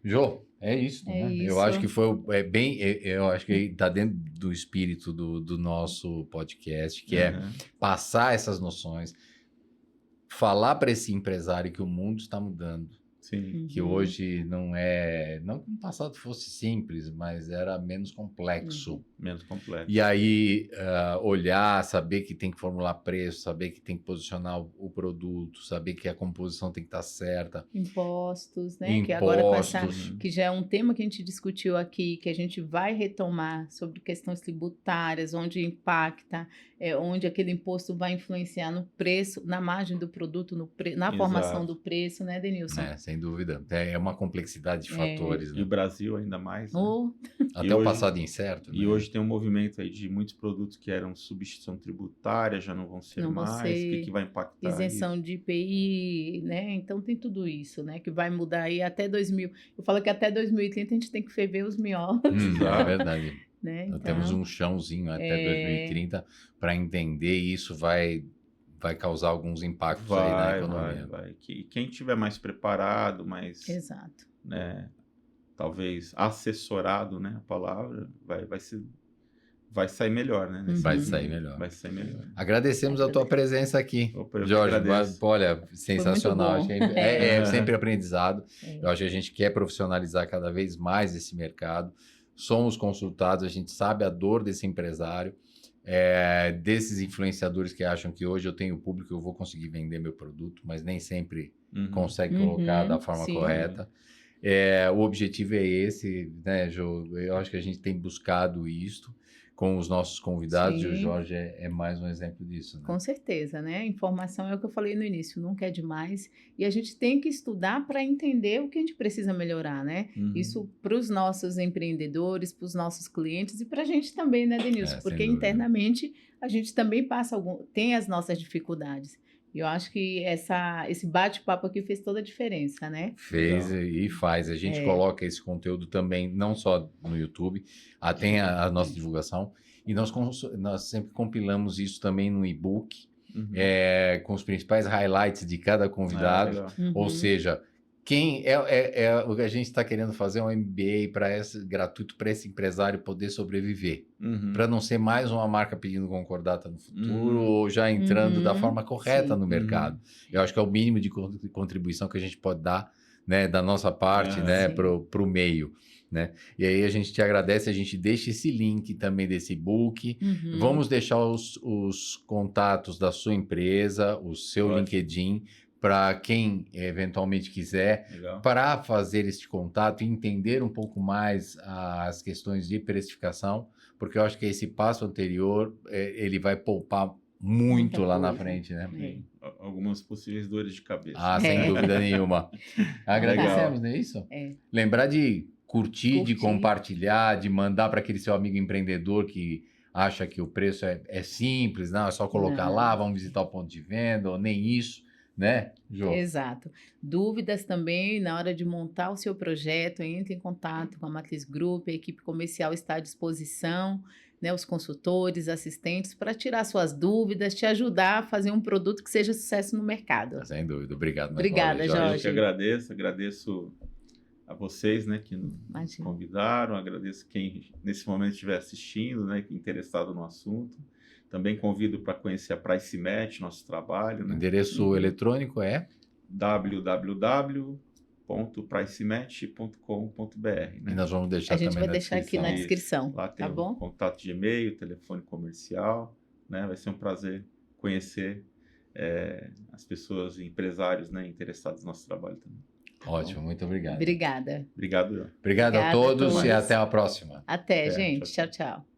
Jô, é isso, né? Isso. Eu acho que foi bem. Eu acho que está dentro do espírito do nosso podcast, que é passar essas noções, falar para esse empresário que o mundo está mudando. Sim. Que hoje não é... Não que no passado fosse simples, mas era menos complexo. Menos complexo. E aí, olhar, saber que tem que formular preço, saber que tem que posicionar o produto, saber que a composição tem que estar certa. Impostos, né? Que agora com essa... Que já é um tema que a gente discutiu aqui, que a gente vai retomar sobre questões tributárias, onde impacta, onde aquele imposto vai influenciar no preço, na margem do produto, na formação do preço, né, Denilson? Sem dúvida. É uma complexidade de fatores. Né? E o Brasil ainda mais. Né? Até o passado incerto. E hoje tem um movimento aí de muitos produtos que eram substituição tributária, já não vão ser mais. O que vai impactar? Isenção de IPI, né? Então tem tudo isso, né? Que vai mudar aí até 2000. Eu falo que até 2030 a gente tem que ferver os miolos. É verdade. Né? Então, temos um chãozinho até 2030 para entender e isso vai causar alguns impactos aí na economia. Vai. Quem tiver mais preparado, mais... Exato. Né, talvez assessorado, né, a palavra, vai sair melhor, né? Vai sair melhor. Vai sair melhor. Agradecemos a tua presença aqui, Jorge. Olha, sensacional. Acho que é sempre aprendizado. Eu acho que a gente quer profissionalizar cada vez mais esse mercado. Somos consultados, a gente sabe a dor desse empresário. Desses influenciadores que acham que hoje eu tenho público, eu vou conseguir vender meu produto, mas nem sempre consegue colocar da forma correta. O objetivo é esse, né, Jô? Eu acho que a gente tem buscado isto com os nossos convidados e o Jorge é mais um exemplo disso. Né? Com certeza, né? Informação é o que eu falei no início, nunca é demais. E a gente tem que estudar para entender o que a gente precisa melhorar, né? Isso para os nossos empreendedores, para os nossos clientes e para a gente também, né, Denilson? Porque internamente a gente também tem as nossas dificuldades. E eu acho que esse bate-papo aqui fez toda a diferença, né? Fez Legal. e faz. A gente É. coloca esse conteúdo também, não só no YouTube, tem a nossa divulgação, e nós sempre compilamos isso também no e-book, Uhum. com os principais highlights de cada convidado. Legal. Ou Uhum. seja, o que a gente está querendo fazer é um MBA gratuito para esse empresário poder sobreviver. Uhum. Para não ser mais uma marca pedindo concordata no futuro Uhum. ou já entrando da Uhum. forma correta Sim. no mercado. Eu acho que é o mínimo de contribuição que a gente pode dar, né, da nossa parte, né, Sim. pro meio, né? E aí a gente te agradece, a gente deixa esse link também desse e-book. Uhum. Vamos deixar os contatos da sua empresa, o seu Ótimo. LinkedIn, para quem eventualmente quiser, Legal. para fazer este contato e entender um pouco mais as questões de precificação, porque eu acho que esse passo anterior, ele vai poupar muito Muita lá na coisa. frente, né? É. Algumas possíveis dores de cabeça. Ah, sem É. dúvida nenhuma. Agradecemos, não é isso? É. Lembrar de curtir, de Curtir. compartilhar, de mandar para aquele seu amigo empreendedor que acha que o preço é simples, não, é só colocar Não. lá, vamos visitar o ponto de venda, ou nem isso, né, Jô? Exato. Dúvidas também na hora de montar o seu projeto, entre em contato com a Matriz Group, a equipe comercial está à disposição, né, os consultores, assistentes, para tirar suas dúvidas, te ajudar a fazer um produto que seja sucesso no mercado. Sem dúvida. Obrigado mais Obrigada, uma vez, Eu Jorge. que agradeço a vocês, né, que nos Imagina. convidaram, agradeço quem nesse momento estiver assistindo, né, interessado no assunto. Também convido para conhecer a PriceMatch, nosso trabalho, O né, endereço eletrônico é www.pricematch.com.br, e né? nós vamos deixar A gente também vai na deixar aqui na descrição. descrição, Lá tem tá um bom? contato de e-mail, telefone comercial, né? Vai ser um prazer conhecer as pessoas, empresários, né, interessados no nosso trabalho também. Ótimo, muito obrigado. Obrigada. Obrigado, João. Obrigado a Obrigada a todos e todos. até a próxima. Até, Até, gente. tchau, Tchau, tchau.